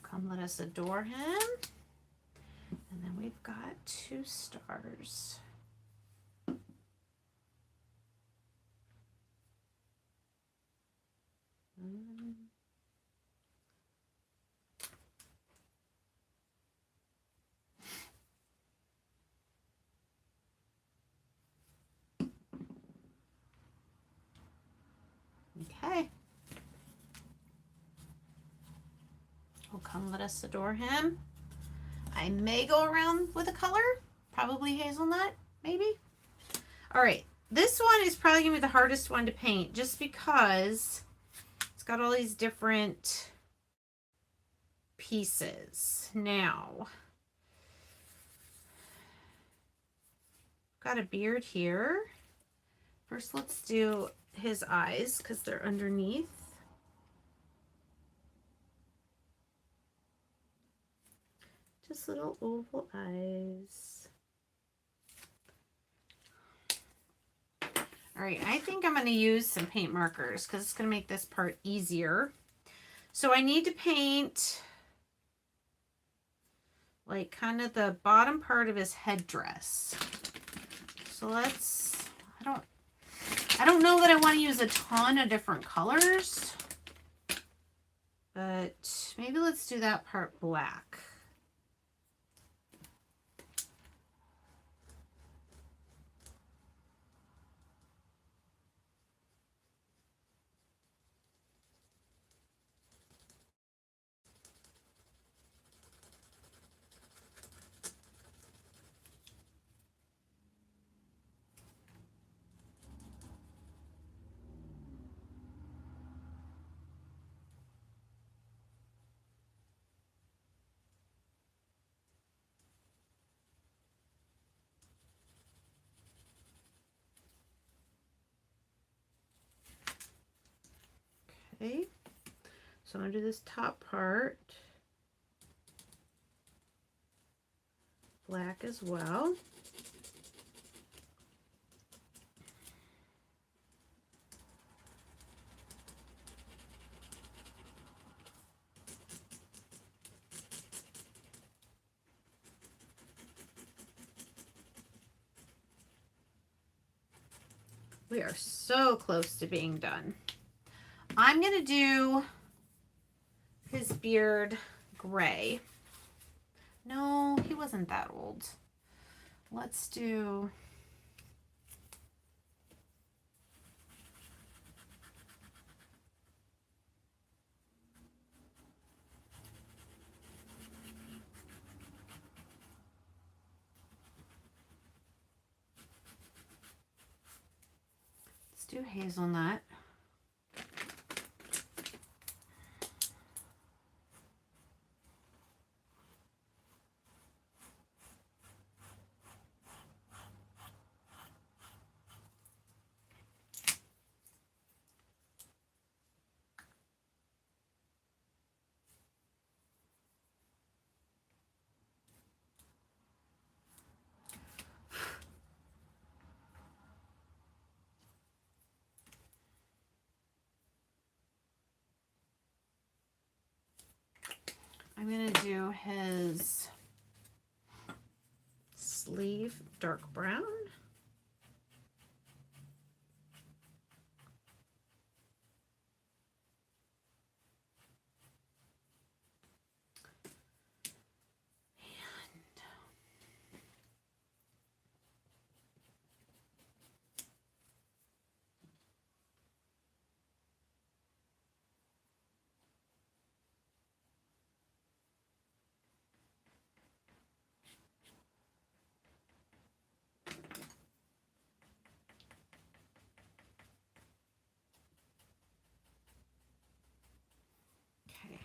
Come let us adore him. And then we've got 2 stars. Okay. Oh, come let us adore him. I may go around with a color, probably hazelnut, maybe. All right, this one is probably gonna be the hardest one to paint just because it's got all these different pieces. Now, got a beard here. First, let's do his eyes because they're underneath. Just little oval eyes. All right, I think I'm going to use some paint markers because it's going to make this part easier. So I need to paint like kind of the bottom part of his headdress. So let's, I don't know that I want to use a ton of different colors, but maybe let's do that part black. Okay, so I'm going to do this top part black as well. We are so close to being done. I'm going to do his beard gray. No, he wasn't that old. Let's do... let's do hazelnut. I'm going to do his sleeve dark brown. Okay.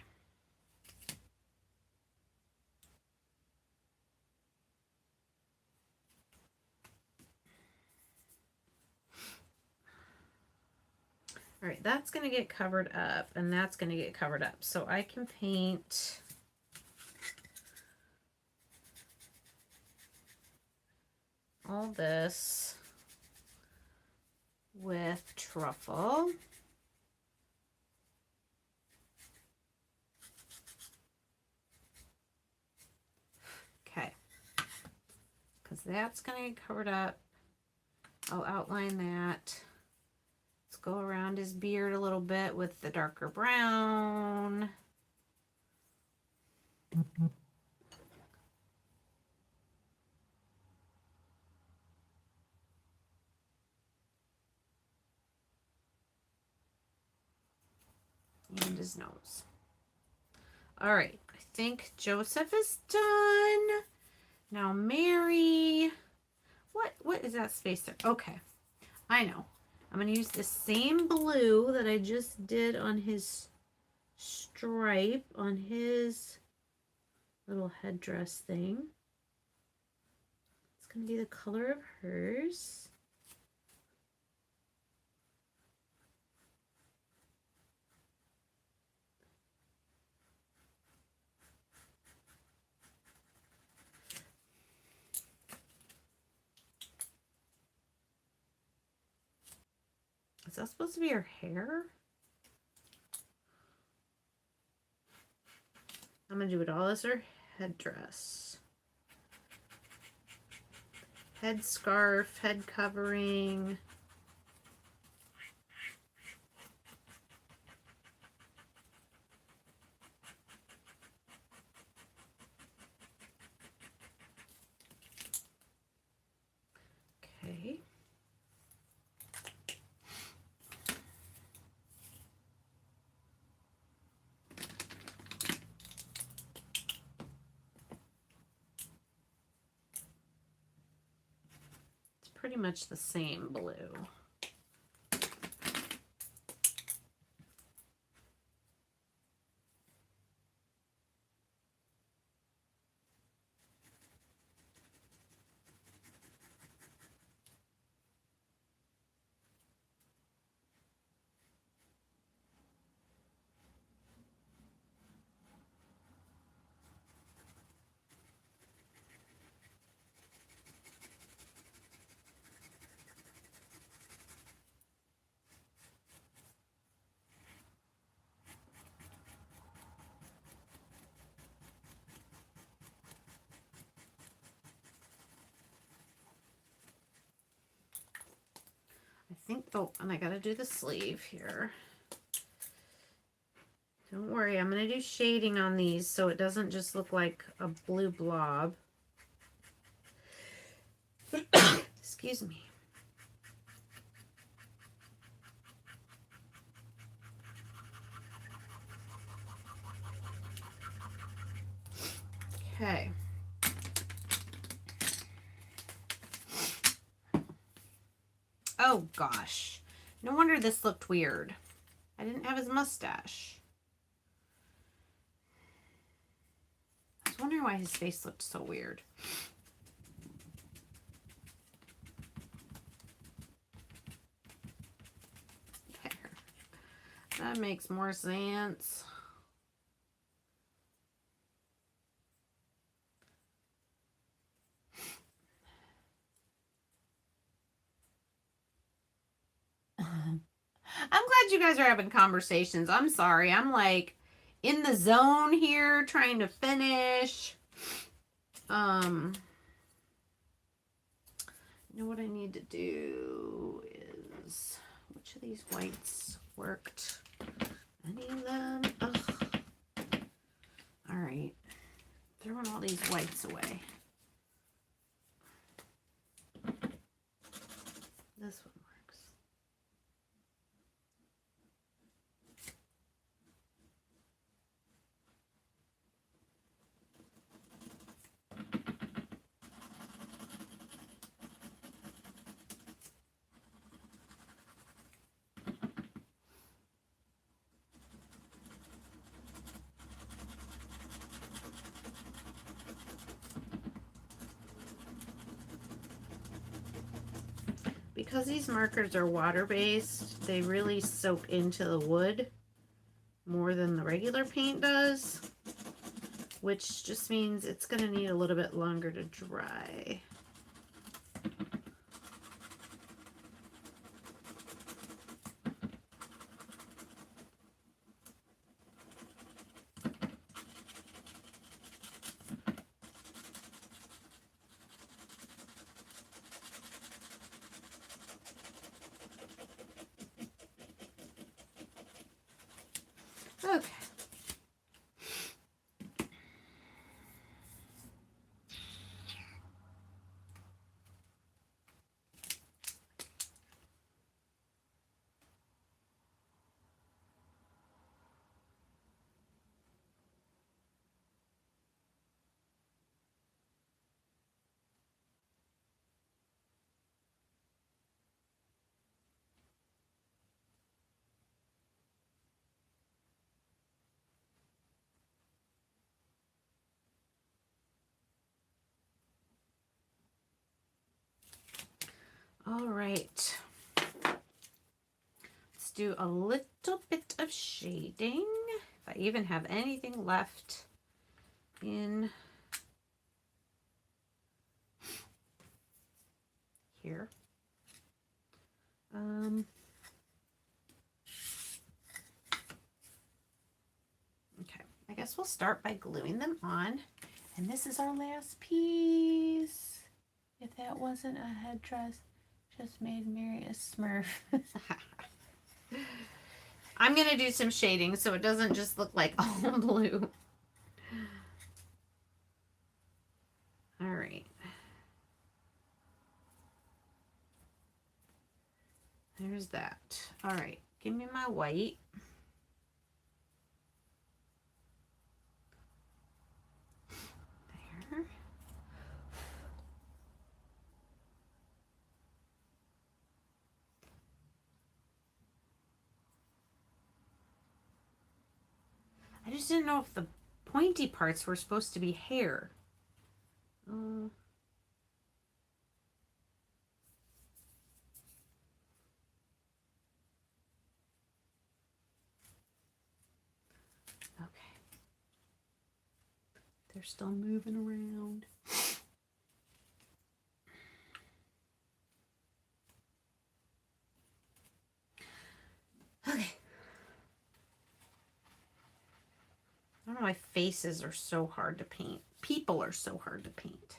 All right, that's going to get covered up, and that's going to get covered up. So I can paint all this with truffle. Okay, because that's going to get covered up. I'll outline that. Let's go around his beard a little bit with the darker brown. And his nose. All right, I think Joseph is done. Now Mary, what is that space there? Okay, I know. I'm gonna use the same blue that I just did on his stripe, on his little headdress thing. It's gonna be the color of hers. Is that supposed to be her hair? I'm gonna do it all as her headdress. Head scarf, head covering. Okay. Pretty much the same blue. think, oh, and I gotta do the sleeve here. Don't worry, I'm gonna do shading on these so it doesn't just look like a blue blob. Excuse me. Okay. Oh gosh. No wonder this looked weird. I didn't have his mustache. I was wondering why his face looked so weird. There. That makes more sense. I'm glad you guys are having conversations. I'm sorry. I'm like in the zone here trying to finish. You know what I need to do is, which of these whites worked? Any of them? Ugh. All right. Throwing all these whites away. This one works. Because these markers are water-based, they really soak into the wood more than the regular paint does, which just means it's going to need a little bit longer to dry. Okay. All right. Let's do a little bit of shading. If I even have anything left in here. Okay, I guess we'll start by gluing them on. And this is our last piece. If that wasn't a headdress, just made Mary a smurf. I'm going to do some shading so it doesn't just look like all blue. All right. There's that. All right, give me my white. There. I just didn't know if the pointy parts were supposed to be hair. Okay. They're still moving around. Okay. I don't know why faces are so hard to paint. People are so hard to paint.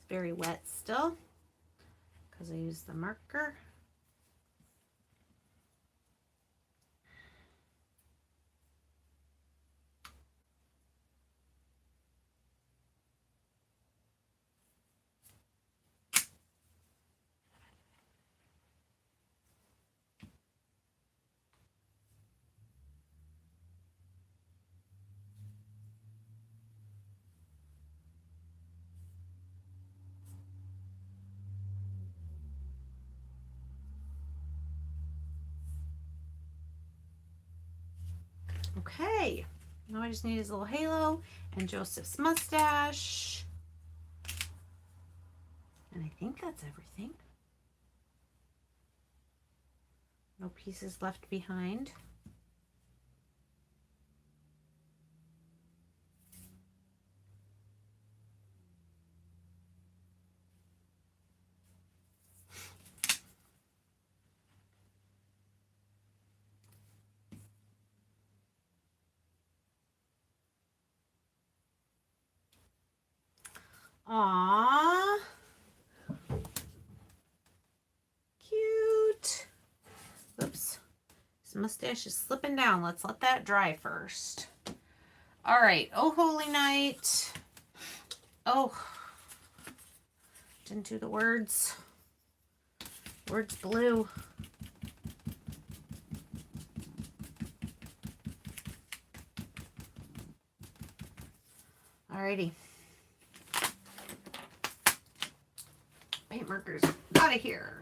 very wet still because I used the marker. Okay, now I just need his little halo and Joseph's mustache. And I think that's everything. No pieces left behind. Aww. Cute. Oops. His mustache is slipping down. Let's let that dry first. All right. Oh, holy night. Oh. Didn't do the words. Words blue. Alrighty. Paint markers out of here.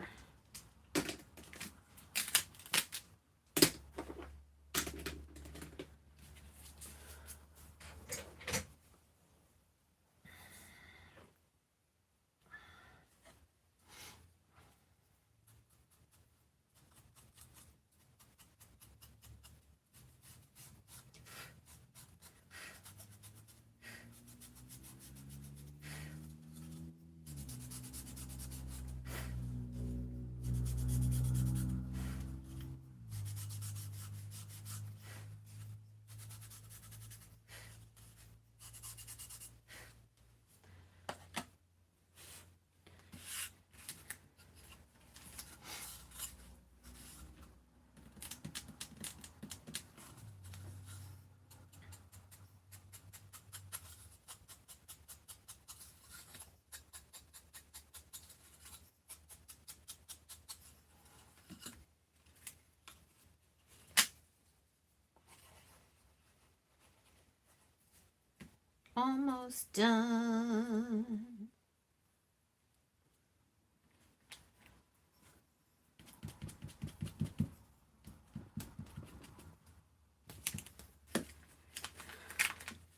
Almost done.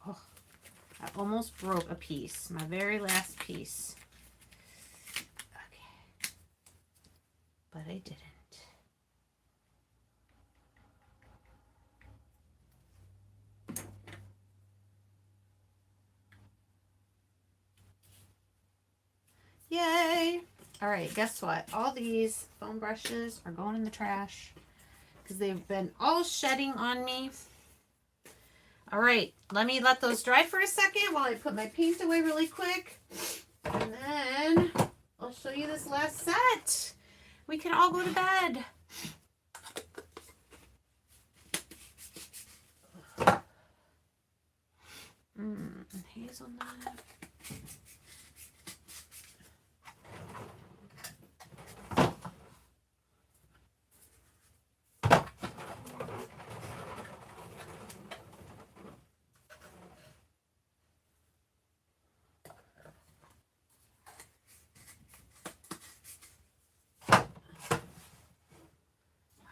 Oh, I almost broke a piece. My very last piece. Okay. But I didn't. Yay! All right, guess what? All these foam brushes are going in the trash because they've been all shedding on me. All right, let those dry for a second while I put my paint away really quick. And then I'll show you this last set. We can all go to bed. Hazelnut.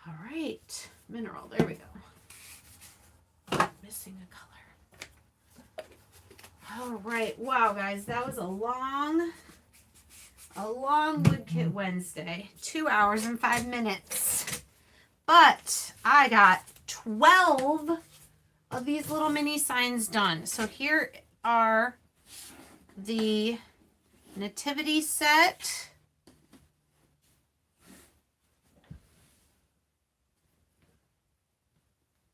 All right, mineral, there we go. Missing a color. All right, wow guys, that was a long Wood Kit Wednesday. 2 hours and 5 minutes. But I got 12 of these little mini signs done. So here are the Nativity set.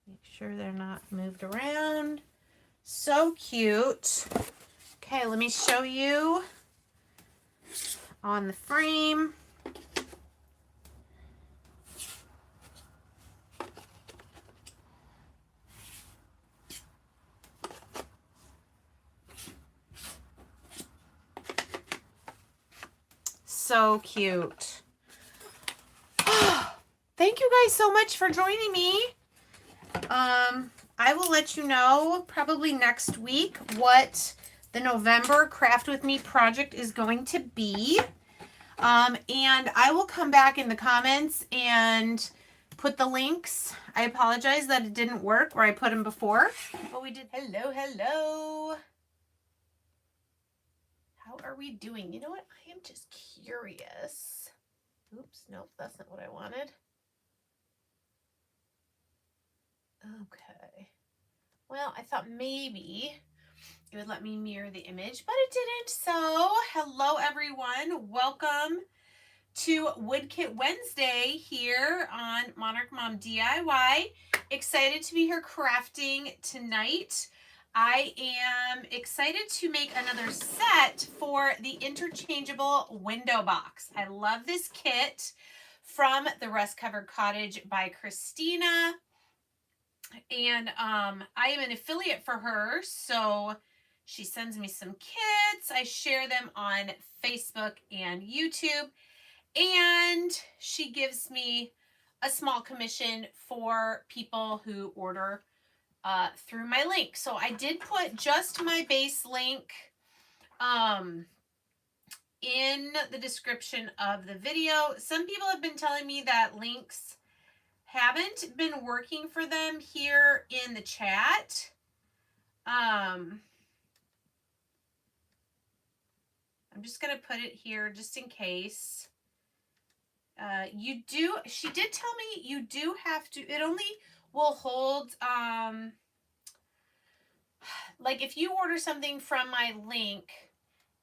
Make sure they're not moved around. So cute. Okay, let me show you on the frame. So cute. Thank you guys so much for joining me. I will let you know probably next week what the November Craft With Me project is going to be. And I will come back in the comments and put the links. I apologize that it didn't work where I put them before, but we did. Hello. How are we doing? You know what? I am just curious. Oops, nope, that's not what I wanted. Okay. Well, I thought maybe it would let me mirror the image, but it didn't. So, hello everyone. Welcome to Woodkit Wednesday here on Monarch Mom DIY. Excited to be here crafting tonight. I am excited to make another set for the interchangeable window box. I love this kit from the Rust Covered Cottage by Christina. And I am an affiliate for her, so she sends me some kits. I share them on Facebook and YouTube, and she gives me a small commission for people who order through my link. So I did put just my base link in the description of the video. Some people have been telling me that links haven't been working for them here in the chat. I'm just going to put it here just in case. She did tell me you do have to, it only will hold, like if you order something from my link,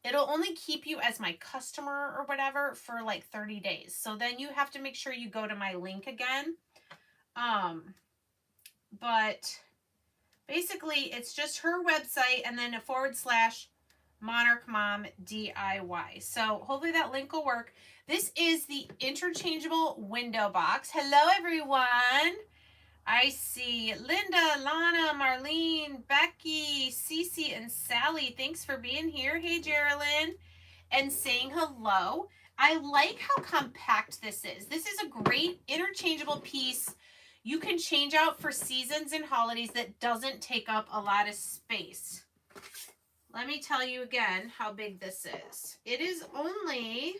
it'll only keep you as my customer or whatever for like 30 days. So then you have to make sure you go to my link again. But basically it's just her website and then a / Monarch Mom DIY. So hopefully that link will work. This is the interchangeable window box. Hello everyone. I see Linda, Lana, Marlene, Becky, Cece, and Sally. Thanks for being here. Hey, Geraldine, and saying hello. I like how compact this is. This is a great interchangeable piece you can change out for seasons and holidays that doesn't take up a lot of space. Let me tell you again how big this is. It is only...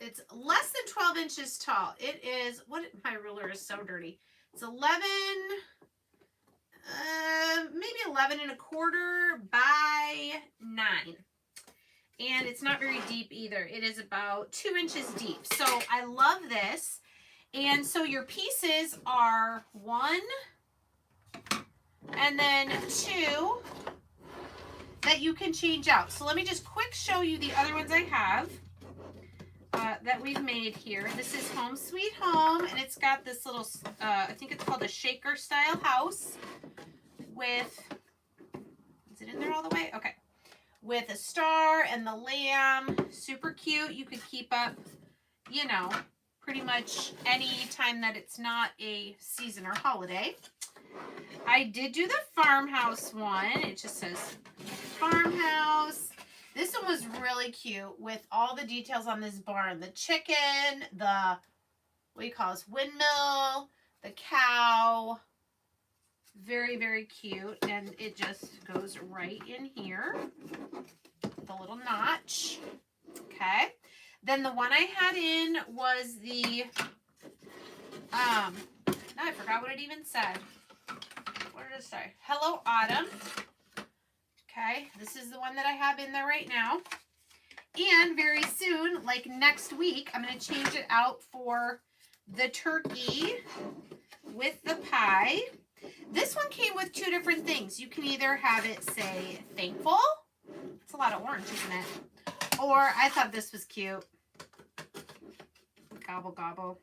It's less than 12 inches tall. It is, my ruler is so dirty. It's 11, maybe 11 and a quarter by 9. And it's not very deep either. It is about 2 inches deep. So I love this. And so your pieces are 1 and then 2 that you can change out. So let me just quick show you the other ones I have. That we've made here. This is Home Sweet Home, and it's got this little, I think it's called a shaker style house with, is it in there all the way? Okay. With a star and the lamb. Super cute. You could keep up, you know, pretty much any time that it's not a season or holiday. I did do the farmhouse one. It just says farmhouse. This one was really cute with all the details on this barn. The chicken, the, what do you call this, windmill, the cow. Very, very cute. And it just goes right in here. The little notch. Okay. Then the one I had in was the, now I forgot what it even said. What did it say? Hello, Autumn. Okay, this is the one that I have in there right now. And very soon, like next week, I'm going to change it out for the turkey with the pie. This one came with 2 different things. You can either have it say thankful. It's a lot of orange, isn't it? Or I thought this was cute. Gobble, gobble.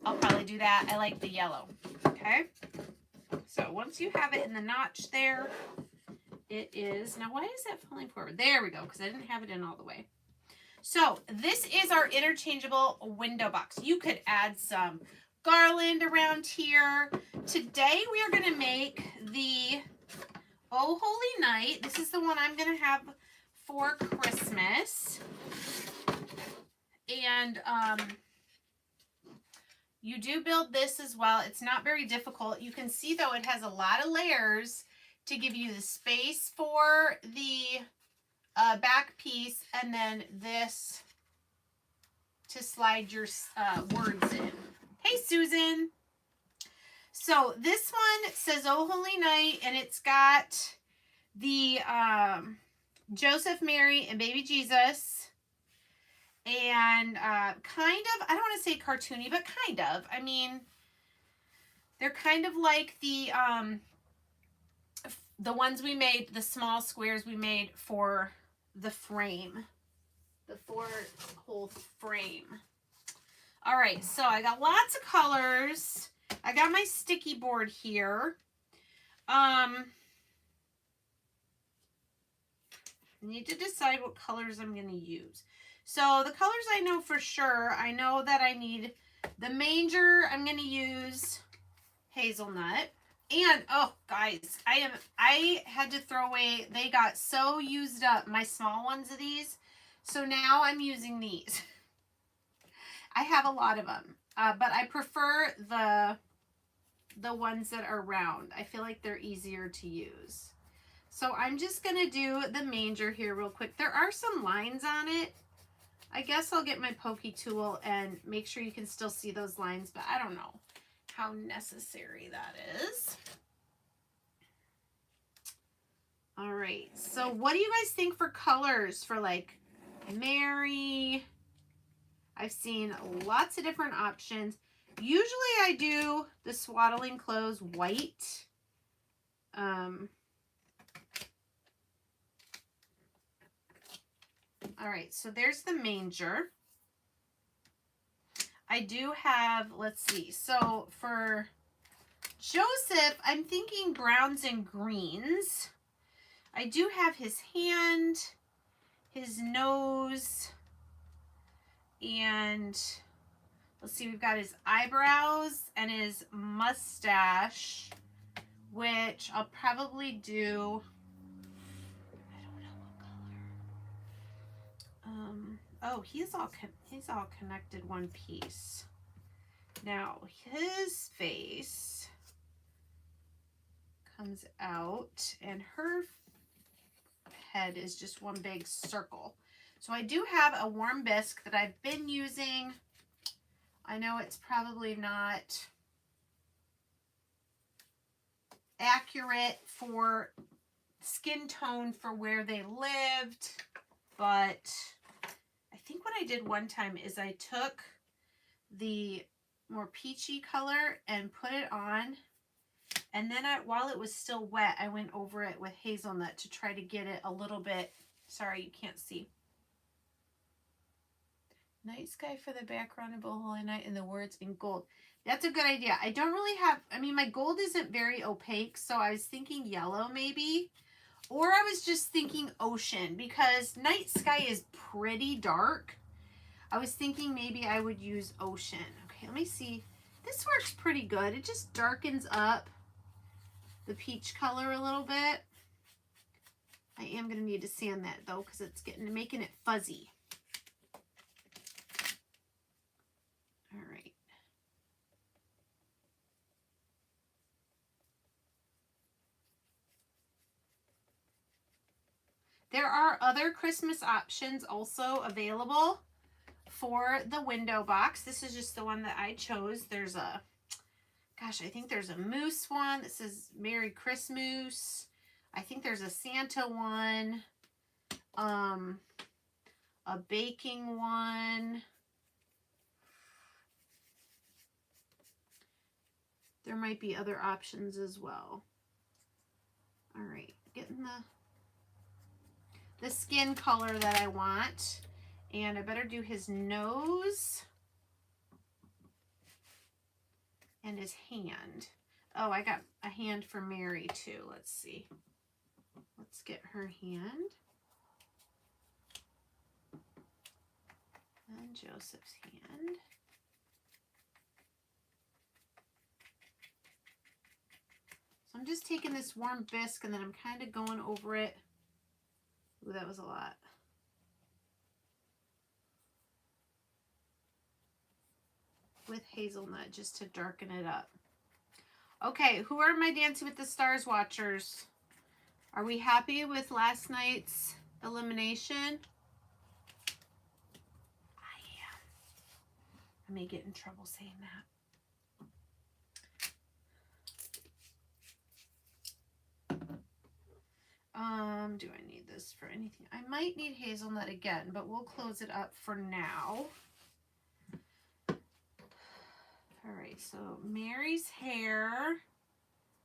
I'll probably do that. I like the yellow. Okay. So once you have it in the notch there, it is, now why is that falling forward? There we go, because I didn't have it in all the way. So this is our interchangeable window box. You could add some garland around here. Today we are going to make the Oh Holy Night. This is the one I'm going to have for Christmas. And you do build this as well. It's not very difficult. You can see, though, it has a lot of layers to give you the space for the back piece, and then this to slide your words in. Hey, Susan. So this one says Oh Holy Night, and it's got the Joseph, Mary, and baby Jesus. And kind of, I don't want to say cartoony, but kind of. I mean, they're kind of like the ones we made, the small squares we made for the frame. The 4-hole frame. All right, so I got lots of colors. I got my sticky board here. I need to decide what colors I'm going to use. So the colors I know for sure, I know that I need the manger. I'm going to use hazelnut. And, oh, guys, I had to throw away, they got so used up, my small ones of these. So now I'm using these. I have a lot of them, but I prefer the ones that are round. I feel like they're easier to use. So I'm just going to do the manger here real quick. There are some lines on it. I guess I'll get my pokey tool and make sure you can still see those lines, but I don't know how necessary that is. All right, so what do you guys think for colors for like Mary? I've seen lots of different options. Usually I do the swaddling clothes white. All right, so there's the manger. I do have, let's see, so for Joseph, I'm thinking browns and greens. I do have his hand, his nose, and let's see, we've got his eyebrows and his mustache, which I'll probably do, I don't know what color. Oh, he's all connected one piece. Now his face comes out, and her head is just one big circle. So I do have a warm bisque that I've been using. I know it's probably not accurate for skin tone for where they lived, but I think what I did one time is I took the more peachy color and put it on, and then while it was still wet, I went over it with hazelnut to try to get it a little bit, sorry you can't see. Night sky for the background of Oh Holy Night and the words in gold. That's a good idea. I don't really have, I mean, my gold isn't very opaque, so I was thinking yellow maybe. Or I was just thinking ocean, because night sky is pretty dark. I was thinking maybe I would use ocean. Okay, let me see. This works pretty good. It just darkens up the peach color a little bit. I am going to need to sand that though, because it's making it fuzzy. All right. There are other Christmas options also available for the window box. This is just the one that I chose. There's a, gosh, I think there's a moose one that says Merry Christmas. I think there's a Santa one, a baking one. There might be other options as well. All right, getting the skin color that I want. And I better do his nose and his hand. Oh, I got a hand for Mary too. Let's see. Let's get her hand. And Joseph's hand. So I'm just taking this warm bisque and then I'm kind of going over it. Ooh, that was a lot. With hazelnut just to darken it up. Okay, who are my Dancing with the Stars watchers? Are we happy with last night's elimination? I am. I may get in trouble saying that. Do I need this for anything? I might need hazelnut again, but we'll close it up for now. All right, so Mary's hair.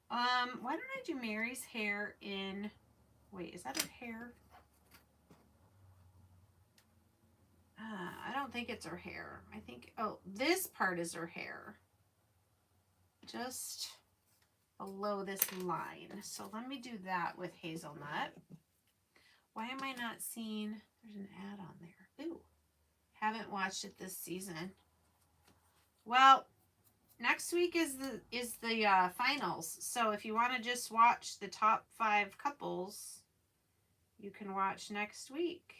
Why don't I do Mary's hair in, wait, is that her hair? I don't think it's her hair. I think, oh, this part is her hair. Just below this line. So let me do that with hazelnut. Why am I not seeing, there's an ad on there. Ooh, haven't watched it this season. Well, next week is the finals. So if you want to just watch the top 5 couples, you can watch next week.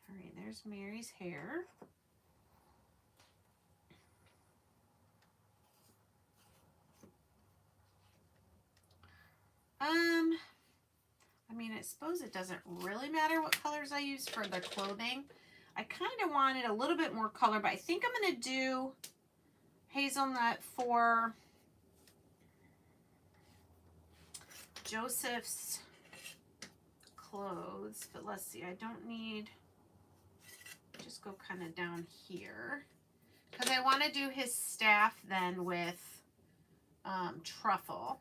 All right, there's Mary's hair. I mean, I suppose it doesn't really matter what colors I use for the clothing. I kind of wanted a little bit more color, but I think I'm going to do hazelnut for Joseph's clothes. But let's see, I don't need, just go kind of down here. Because I want to do his staff then with truffle.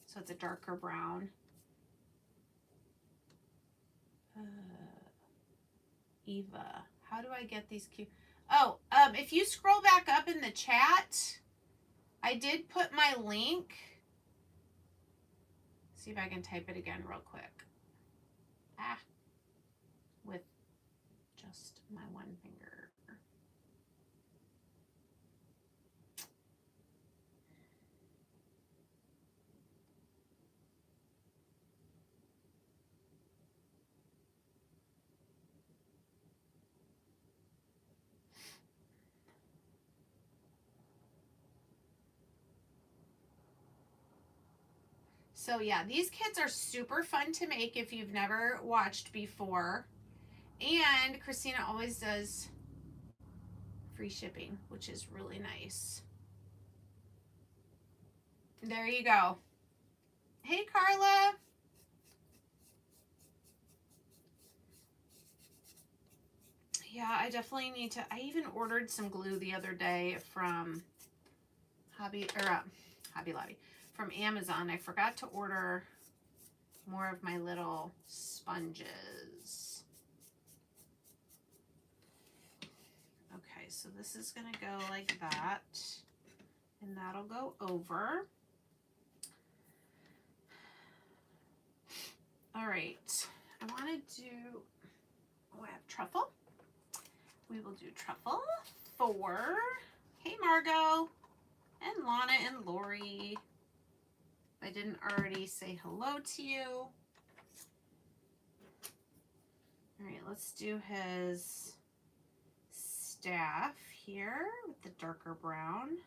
So it's a darker brown. Eva, how do I get these cute? Oh, if you scroll back up in the chat, I did put my link. See if I can type it again real quick. With just my one finger. So yeah, these kits are super fun to make if you've never watched before. And Christina always does free shipping, which is really nice. There you go. Hey, Carla. Yeah, I definitely need to. I even ordered some glue the other day from Hobby Lobby, from Amazon. I forgot to order more of my little sponges. Okay, so this is going to go like that, and that'll go over. All right, I want to do, I have truffle. We will do truffle for, hey Margot, and Lana and Lori. I didn't already say hello to you. All right, let's do his staff here with the darker brown.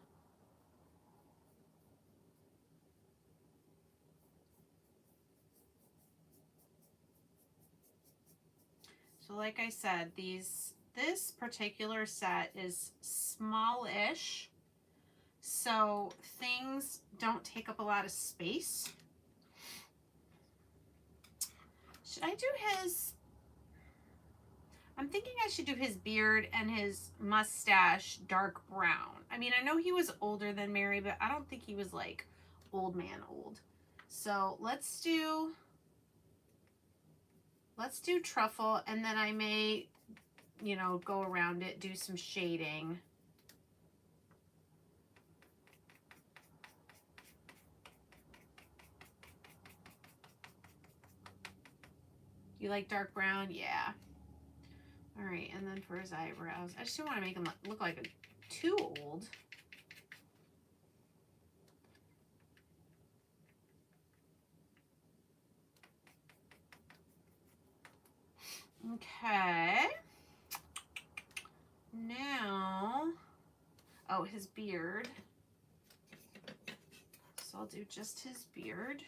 So like I said, this particular set is smallish, so things don't take up a lot of space. Should I do his, I'm thinking I should do his beard and his mustache dark brown. I mean, I know he was older than Mary, but I don't think he was like old man old. So let's do truffle, and then I may, you know, go around it, do some shading. You like dark brown? Yeah. All right, and then for his eyebrows, I just don't want to make him look like too old. Okay. Now, oh, his beard. So I'll do just his beard.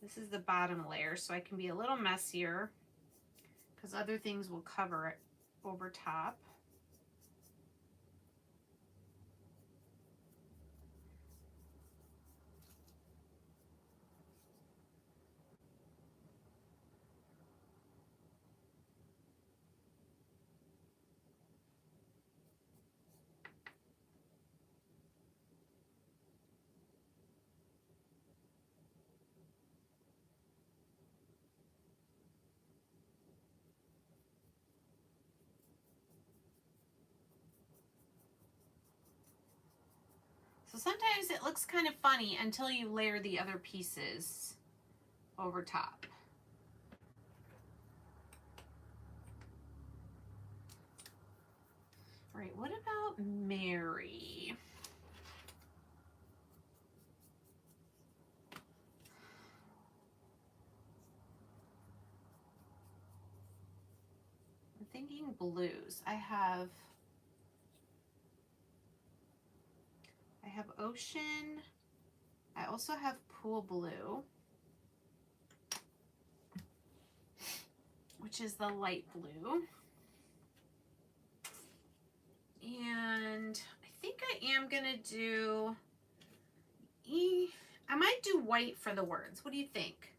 This is the bottom layer, so I can be a little messier because other things will cover it over top. So sometimes it looks kind of funny until you layer the other pieces over top. All right, what about Mary? I'm thinking blues. I have ocean. I also have pool blue, which is the light blue. And I think I am gonna do, I might do white for the words. What do you think?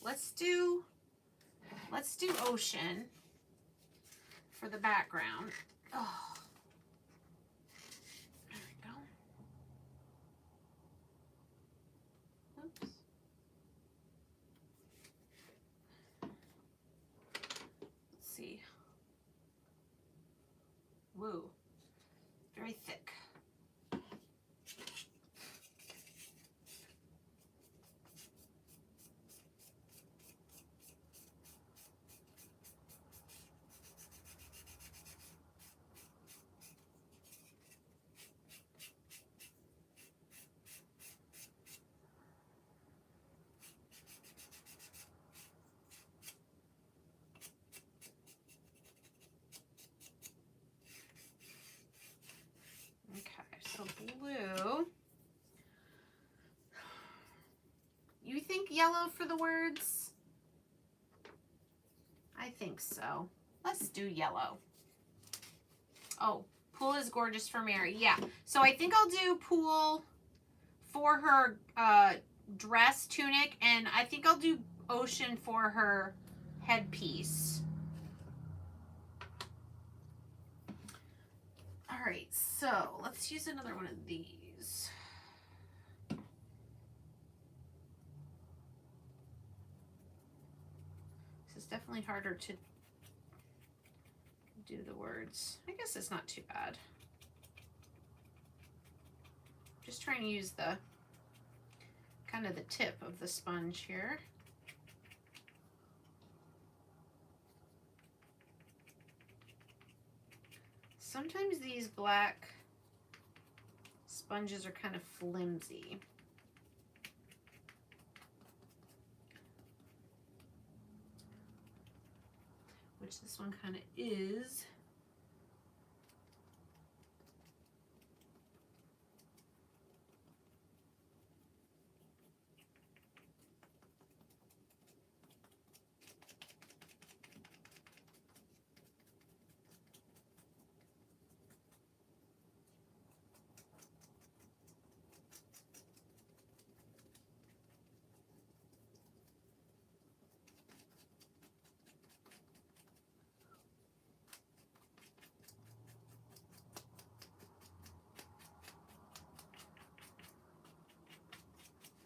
Let's do ocean for the background. Oh, there we go. Oops. Let's see. Woo, very thick. So blue. You think yellow for the words? I think so. Let's do yellow. Oh, pool is gorgeous for Mary. Yeah. So I think I'll do pool for her dress tunic, and I think I'll do ocean for her headpiece. All right, so let's use another one of these. This is definitely harder to do the words. I guess it's not too bad. Just trying to use the kind of the tip of the sponge here. Sometimes these black sponges are kind of flimsy. Which this one kind of is.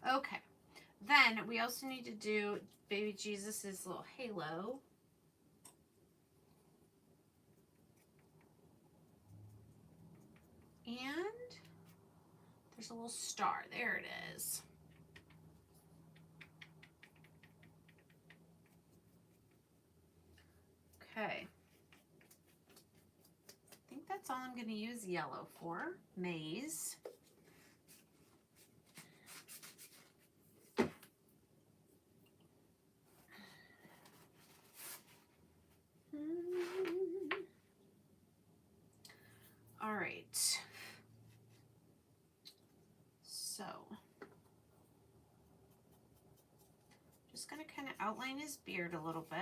Okay, then we also need to do baby Jesus's little halo. There's a little star. There it is. Okay. I think that's all I'm going to use yellow for. Maize. All right. So, just going to kind of outline his beard a little bit.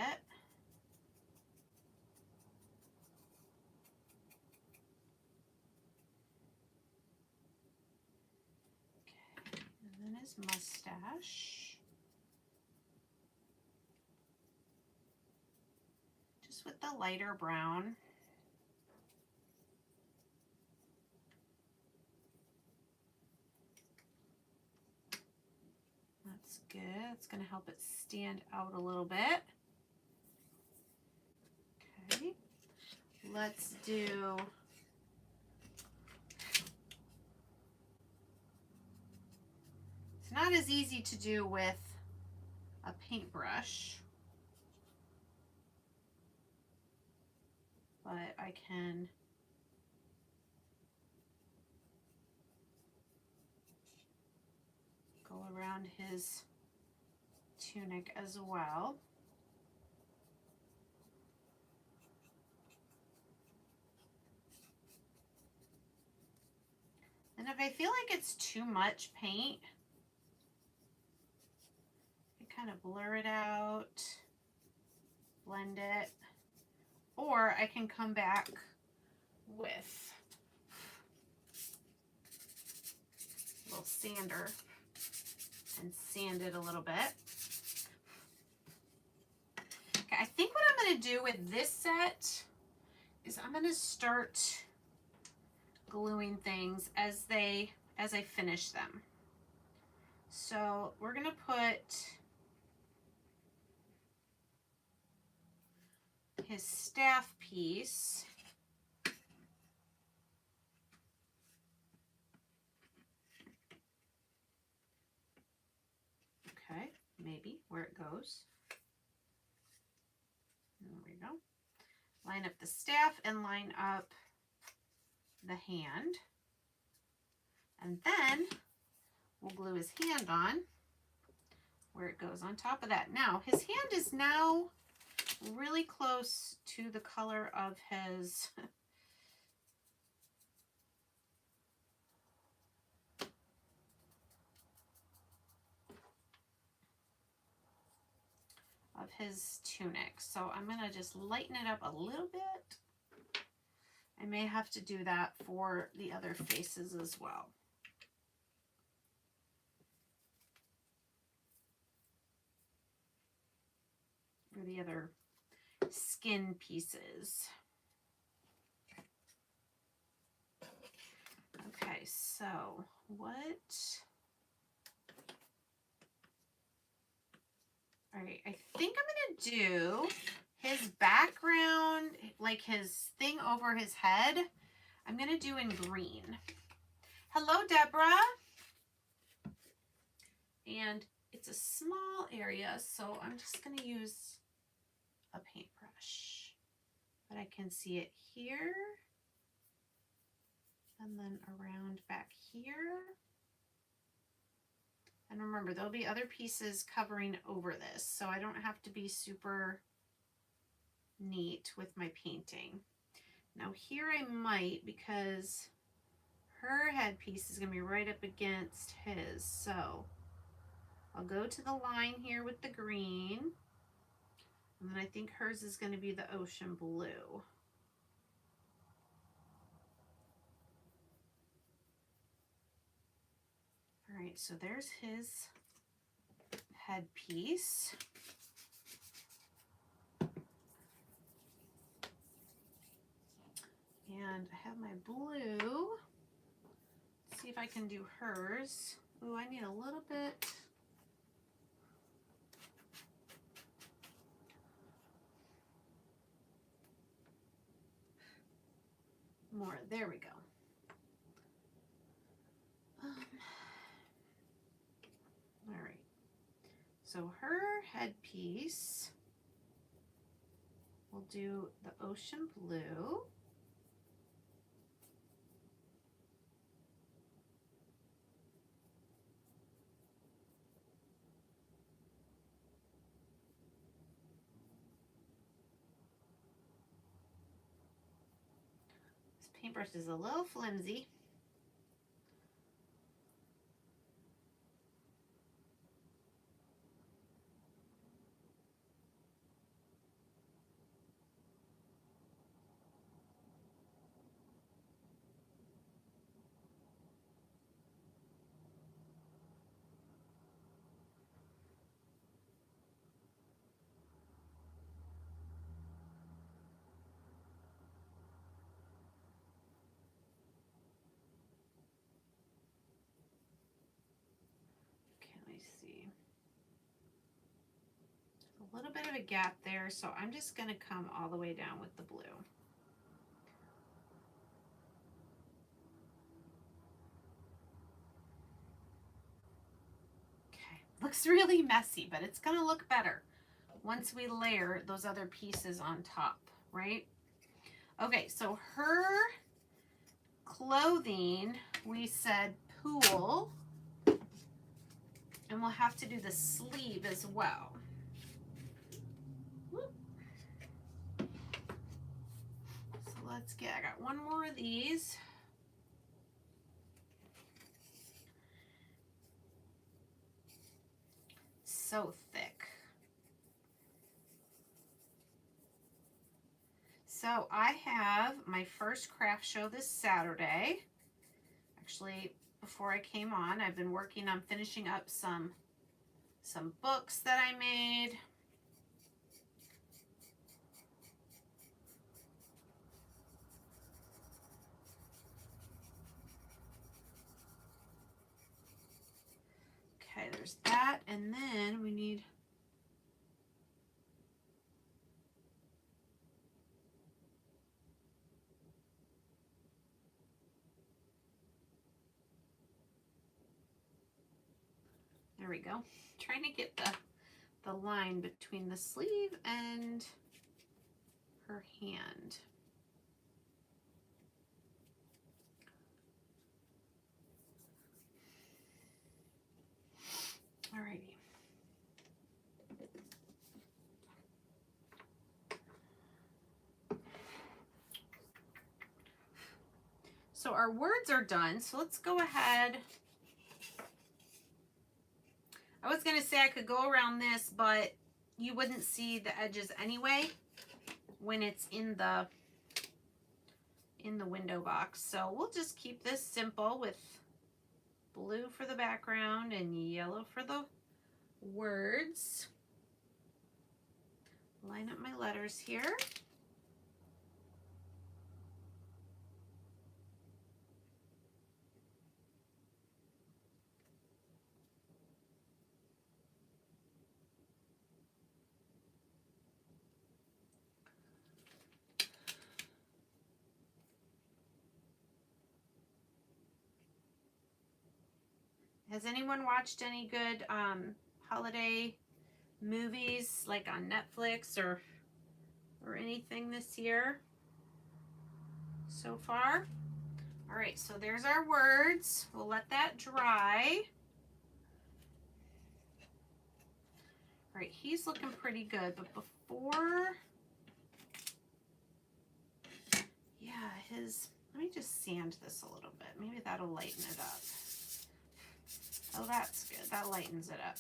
Okay, and then his mustache. Just with the lighter brown. That's good. It's going to help it stand out a little bit. Okay. Let's do it's not as easy to do with a paintbrush, but I can go around his tunic as well. And if I feel like it's too much paint, I kind of blur it out, blend it, or I can come back with a little sander and sand it a little bit. Okay, I think what I'm going to do with this set is I'm going to start gluing things as I finish them. So we're going to put his staff piece okay, maybe where it goes. There we go. Line up the staff and line up the hand. And then we'll glue his hand on where it goes on top of that. Now, his hand is now really close to the color of his tunic. So I'm going to just lighten it up a little bit. I may have to do that for the other faces as well. For the other skin pieces. Okay, so what? All right, I think I'm gonna do his background, like his thing over his head, I'm gonna do in green. Hello, Deborah. And it's a small area, so I'm just gonna use a paintbrush. But I can see it here, and then around back here. And remember, there'll be other pieces covering over this, so I don't have to be super neat with my painting. Now here I might, because her headpiece is going to be right up against his, so I'll go to the line here with the green, and then I think hers is going to be the ocean blue. All right, so there's his headpiece. And I have my blue. Let's see if I can do hers. Ooh, I need a little bit. More. There we go. So her headpiece, we'll do the ocean blue. This paintbrush is a little flimsy. Let me see. A little bit of a gap there, so I'm just going to come all the way down with the blue. Okay, looks really messy, but it's going to look better once we layer those other pieces on top, right? Okay, so her clothing, we said pool, and we'll have to do the sleeve as well. So let's get, I got one more of these. So thick. So I have my first craft show this Saturday. Actually, before I came on, I've been working on finishing up some books that I made. Okay, there's that, and then we need there we go. Trying to get the line between the sleeve and her hand. Alrighty. So our words are done. So let's go ahead. I was going to say I could go around this, but you wouldn't see the edges anyway when it's in the window box. So we'll just keep this simple with blue for the background and yellow for the words. Line up my letters here. Has anyone watched any good holiday movies like on Netflix or anything this year so far? All right, so there's our words. We'll let that dry. All right, he's looking pretty good, but before, yeah, let me just sand this a little bit. Maybe that'll lighten it up. Oh, that's good. That lightens it up.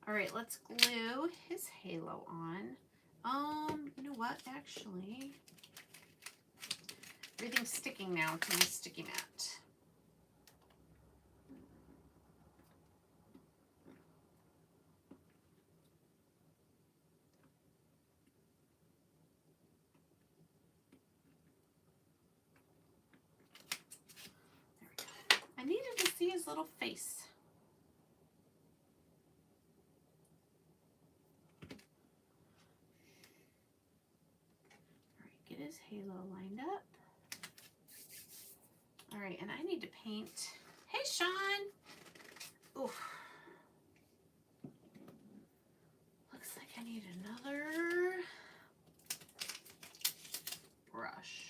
All right, let's glue his halo on. You know what? Actually, everything's sticking now to my sticky mat. see his little face. All right, get his halo lined up. All right, and I need to paint. Hey, Sean. Oof. Looks like I need another brush.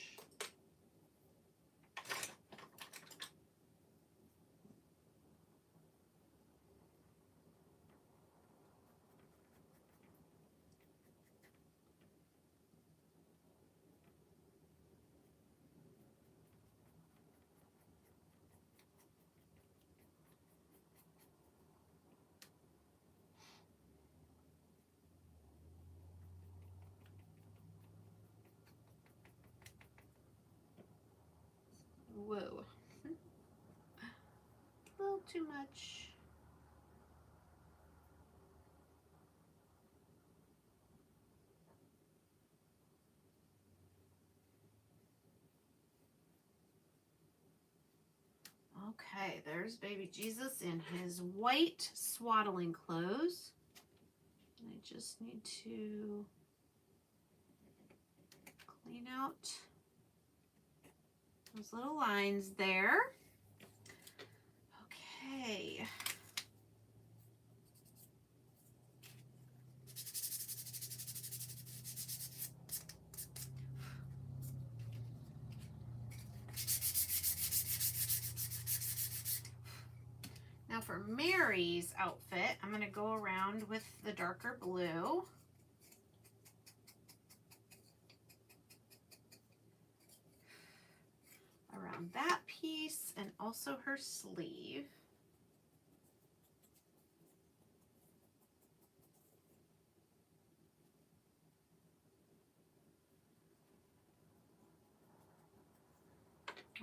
Whoa. A little too much. Okay, there's baby Jesus in his white swaddling clothes. I just need to clean out those little lines there. Okay. Now for Mary's outfit, I'm going to go around with the darker blue. Around that piece and also her sleeve.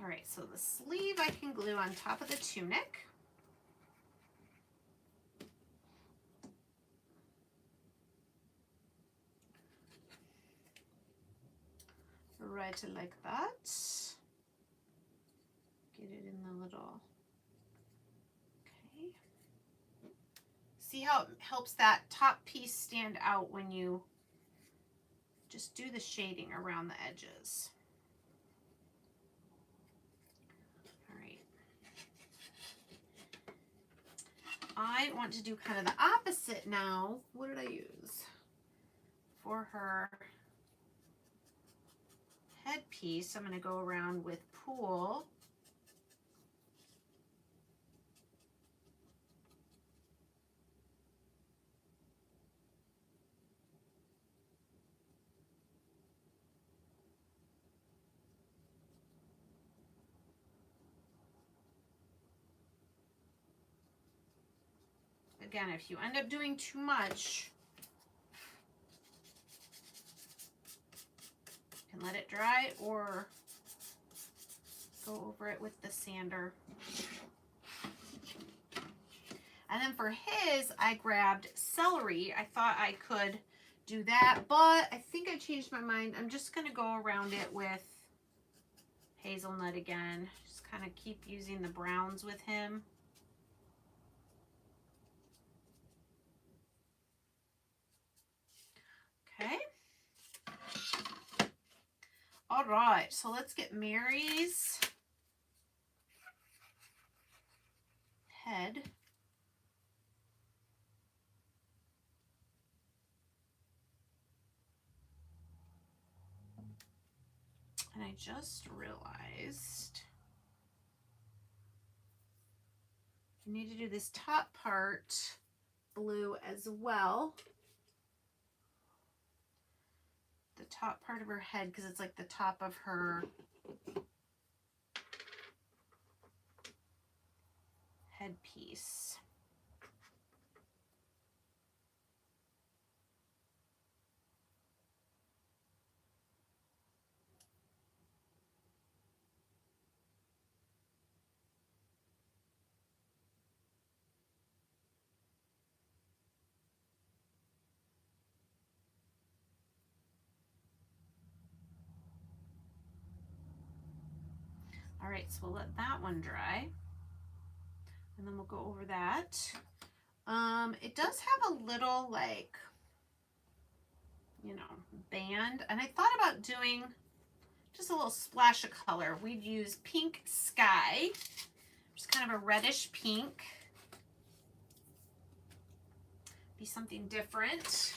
All right, so the sleeve I can glue on top of the tunic. Right like that. Get it in the little, okay. See how it helps that top piece stand out when you just do the shading around the edges. All right. I want to do kind of the opposite now. What did I use for her headpiece? I'm going to go around with Pool. Again, if you end up doing too much, you can let it dry or go over it with the sander. And then for his, I grabbed celery. I thought I could do that, but I think I changed my mind. I'm just going to go around it with hazelnut again. Just kind of keep using the browns with him. Okay. All right, so let's get Mary's head. And I just realized you need to do this top part blue as well. The top part of her head, because it's like the top of her headpiece. All right, so we'll let that one dry. And then we'll go over that. It does have a little, like, you know, band. And I thought about doing just a little splash of color. We'd use Pink Sky, just kind of a reddish pink. Be something different.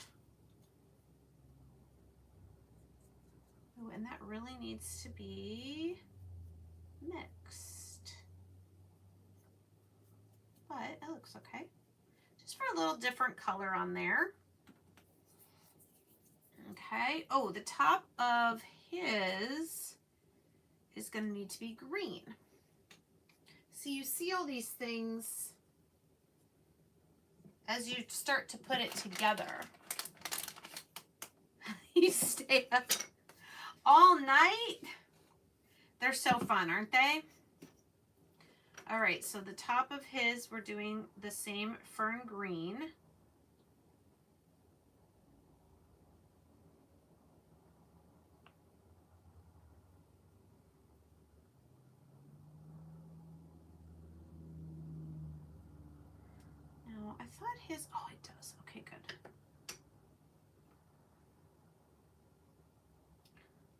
Oh, and that really needs to be mixed. But it looks okay. Just for a little different color on there. Okay. Oh, the top of his is going to need to be green. So you see all these things as you start to put it together. You stay up all night. They're so fun, aren't they? All right, so the top of his, we're doing the same fern green. Now, I thought his, oh, it does. Okay, good.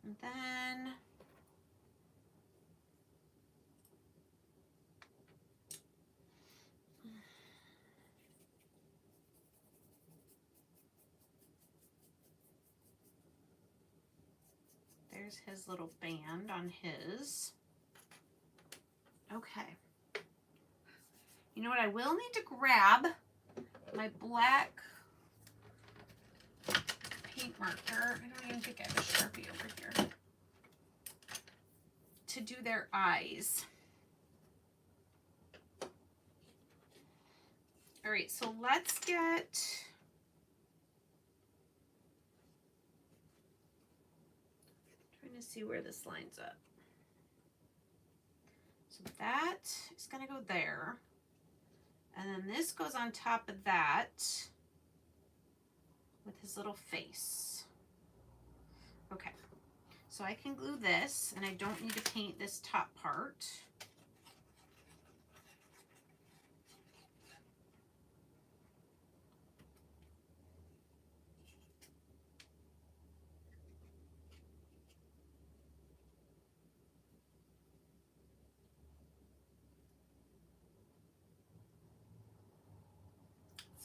And then there's his little band on his. Okay. You know what? I will need to grab my black paint marker. I don't even think I have a Sharpie over here. To do their eyes. All right, so let's get, trying to see where this lines up. So that is going to go there. And then this goes on top of that with his little face. Okay, so I can glue this, and I don't need to paint this top part.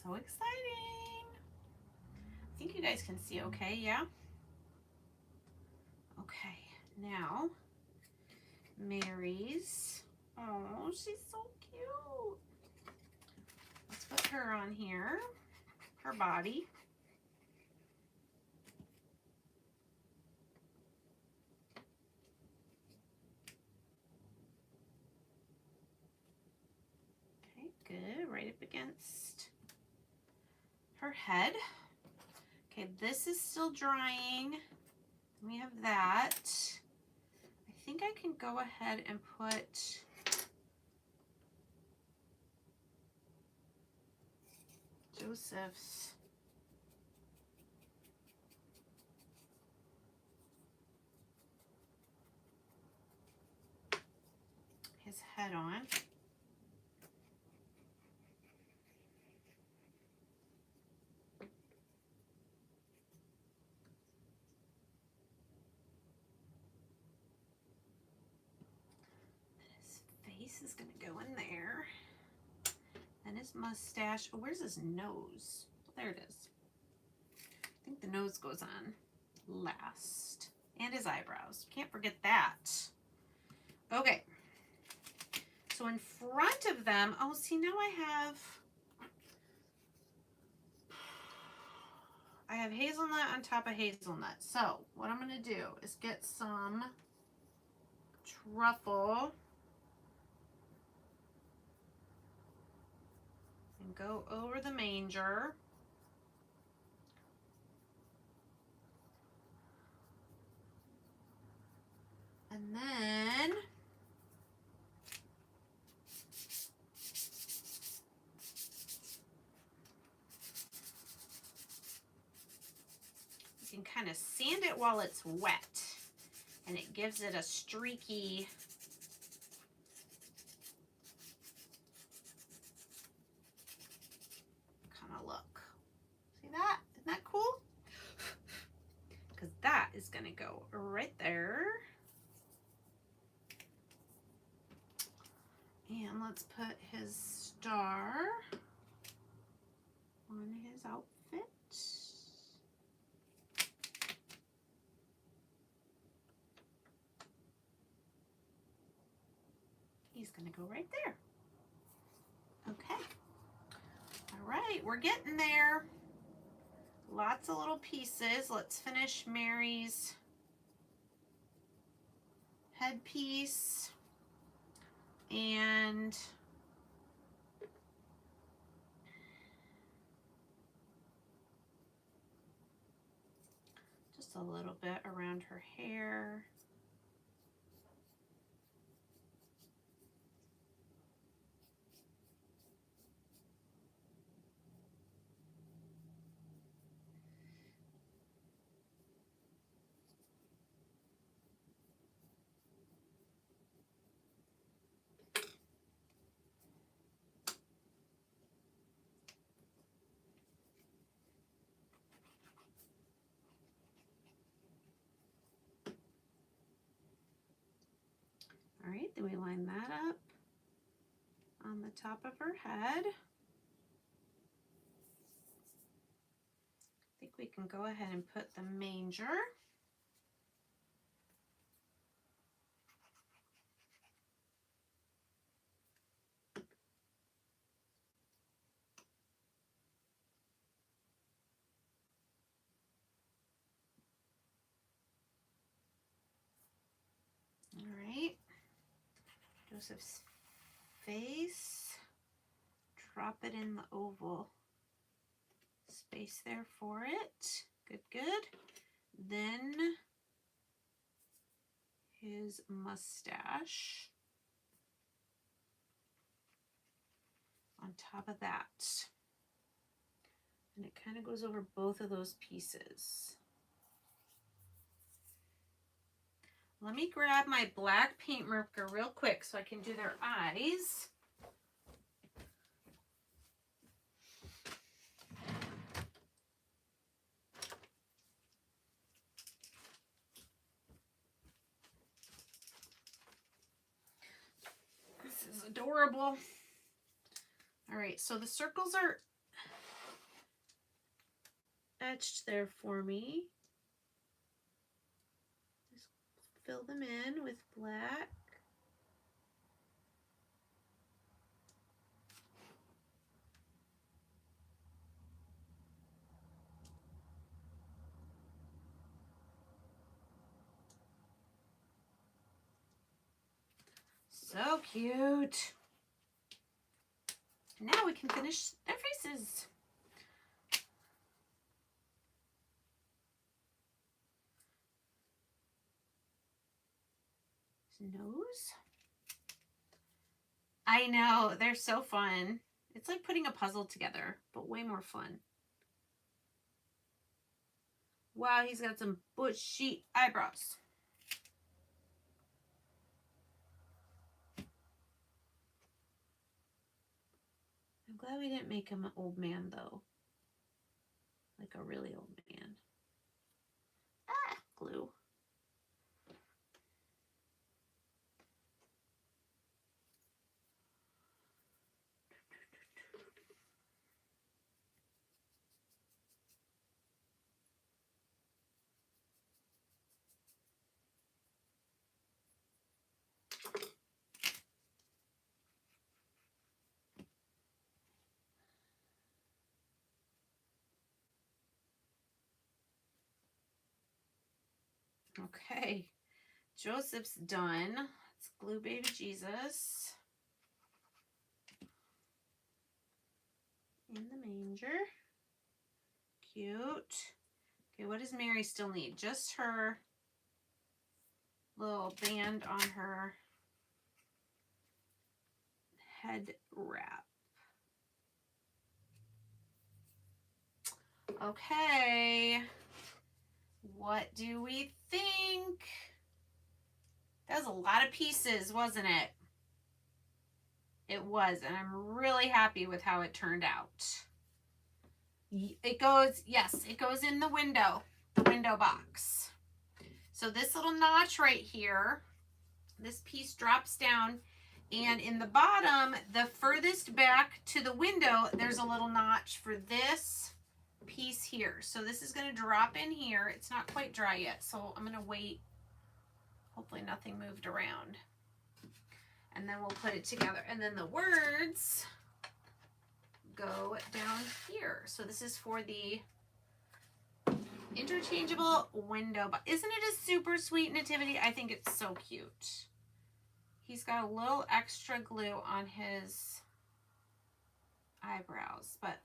So exciting. I think you guys can see okay, yeah? Okay, now Mary's. Oh, she's so cute. Let's put her on here, her body. Okay, good, right up against her head. Okay, this is still drying. We have that. I think I can go ahead and put Joseph's his head on. Face is going to go in there. And his mustache. Oh, where's his nose? There it is. I think the nose goes on last. And his eyebrows. Can't forget that. Okay. So in front of them, oh, see, now I have hazelnut on top of hazelnut. So what I'm going to do is get some truffle and go over the manger. And then you can kind of sand it while it's wet, and it gives it a streaky gonna go right there. And let's put his star on his outfit. He's gonna go right there. Okay. All right, we're getting there. Lots of little pieces. Let's finish Mary's headpiece. And just a little bit around her hair. All right, then we line that up on the top of her head. I think we can go ahead and put the manger. All right, Joseph's face, drop it in the oval space there for it. Good, good. Then his mustache on top of that. And it kind of goes over both of those pieces. Let me grab my black paint marker real quick so I can do their eyes. This is adorable. All right, so the circles are etched there for me. Just fill them in with black. So cute. Now we can finish their faces. His nose. I know, they're so fun. It's like putting a puzzle together, but way more fun. Wow, he's got some bushy eyebrows. I'm glad we didn't make him an old man, though. Like a really old man. Ah, glue. Okay, Joseph's done. Let's glue baby Jesus in the manger. Cute. Okay, what does Mary still need? Just her little band on her head wrap. Okay, what do we think? That was a lot of pieces, wasn't it? It was, and I'm really happy with how it turned out. It goes, yes, it goes in the window box. So this little notch right here, this piece drops down, and in the bottom, the furthest back to the window, there's a little notch for this piece here. So this is going to drop in here. It's not quite dry yet, so I'm going to wait. Hopefully nothing moved around. And then we'll put it together. And then the words go down here. So this is for the interchangeable window. But isn't it a super sweet nativity? I think it's so cute. He's got a little extra glue on his eyebrows, but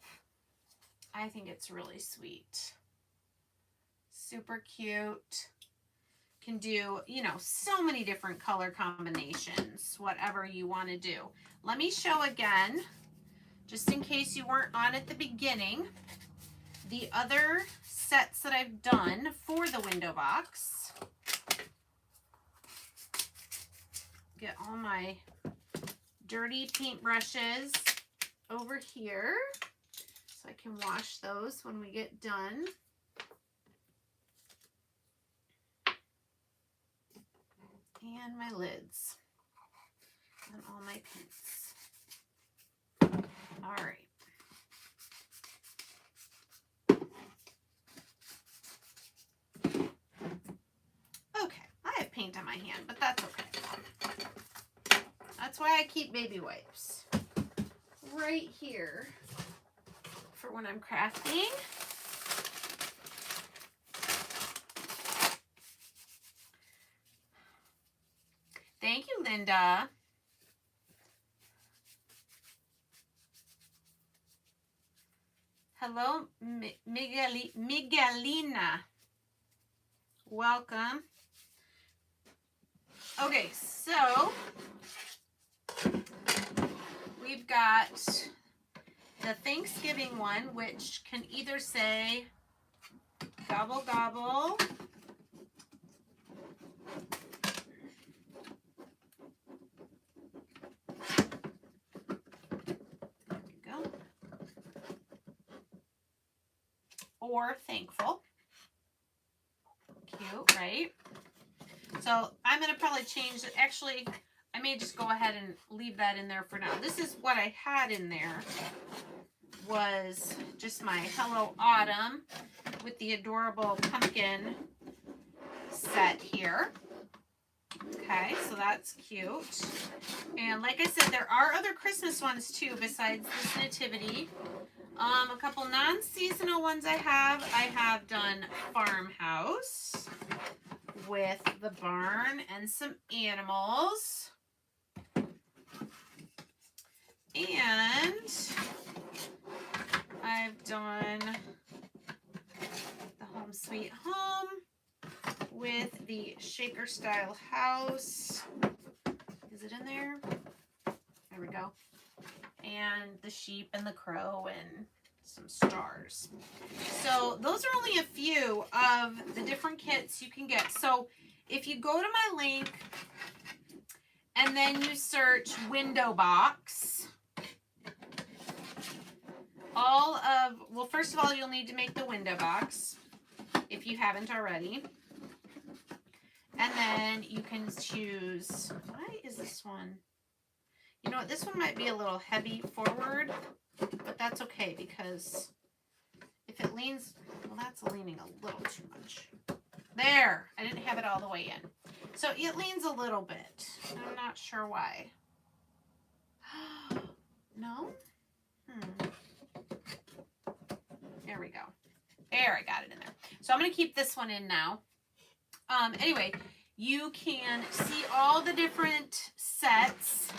I think it's really sweet. Super cute. Can do, you know, so many different color combinations, whatever you want to do. Let me show again, just in case you weren't on at the beginning, the other sets that I've done for the window box. Get all my dirty paint brushes over here so I can wash those when we get done. And my lids and all my paints. All right. Okay, I have paint on my hand, but that's okay. That's why I keep baby wipes right here for when I'm crafting. Thank you, Linda. Hello, Miguelina. Welcome. Okay, so we've got the Thanksgiving one, which can either say gobble gobble, or thankful. Cute, right? So I'm going to probably change it. Actually, I may just go ahead and leave that in there for now. This is what I had in there, was just my Hello Autumn with the adorable pumpkin set here. Okay, so that's cute. And like I said, there are other Christmas ones too besides this nativity. A couple non-seasonal ones I have done farmhouse with the barn and some animals. And I've done the Home Sweet Home with the shaker style house. Is it in there? There we go. And the sheep and the crow and some stars. So those are only a few of the different kits you can get. So if you go to my link and then you search window box, well, first of all, you'll need to make the window box if you haven't already. And then you can choose, why is this one? You know what, this one might be a little heavy forward, but that's okay because if it leans, well, that's leaning a little too much. There, I didn't have it all the way in. So it leans a little bit. I'm not sure why. No? There we go. There, I got it in there. So I'm going to keep this one in now. Anyway, you can see all the different sets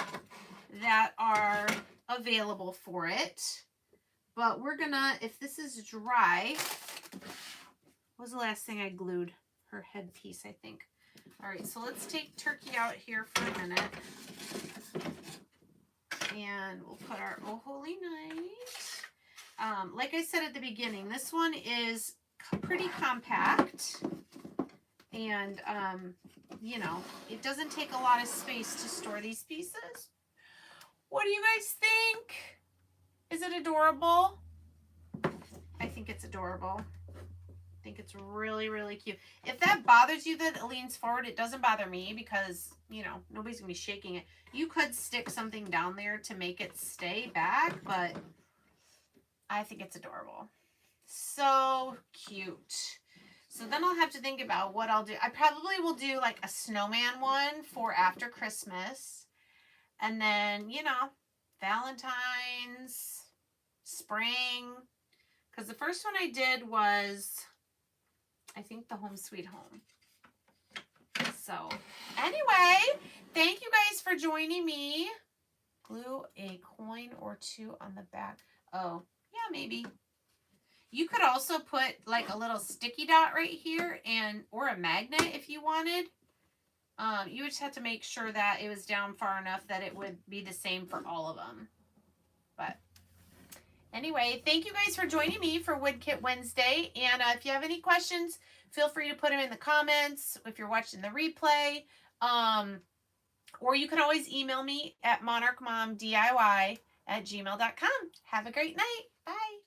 that are available for it. But we're gonna, if this is dry, what was the last thing I glued? Her headpiece, I think. All right, so let's take Turkey out here for a minute. And we'll put our Oh Holy Night. Like I said at the beginning, this one is pretty compact. And, you know, it doesn't take a lot of space to store these pieces. What do you guys think? Is it adorable? I think it's adorable. think it's really, really cute. If that bothers you that it leans forward, it doesn't bother me because, you know, nobody's going to be shaking it. You could stick something down there to make it stay back, but I think it's adorable. So cute. So then I'll have to think about what I'll do. I probably will do like a snowman one for after Christmas. And then, you know, Valentine's, spring. Because the first one I did was, I think, the Home Sweet Home. So anyway, thank you guys for joining me. Glue a coin or two on the back. Oh, yeah, maybe. You could also put like a little sticky dot right here or a magnet if you wanted. You would just have to make sure that it was down far enough that it would be the same for all of them. But anyway, thank you guys for joining me for Wood Kit Wednesday. And if you have any questions, feel free to put them in the comments if you're watching the replay. Or you can always email me at monarchmomdiy@gmail.com. Have a great night. Bye.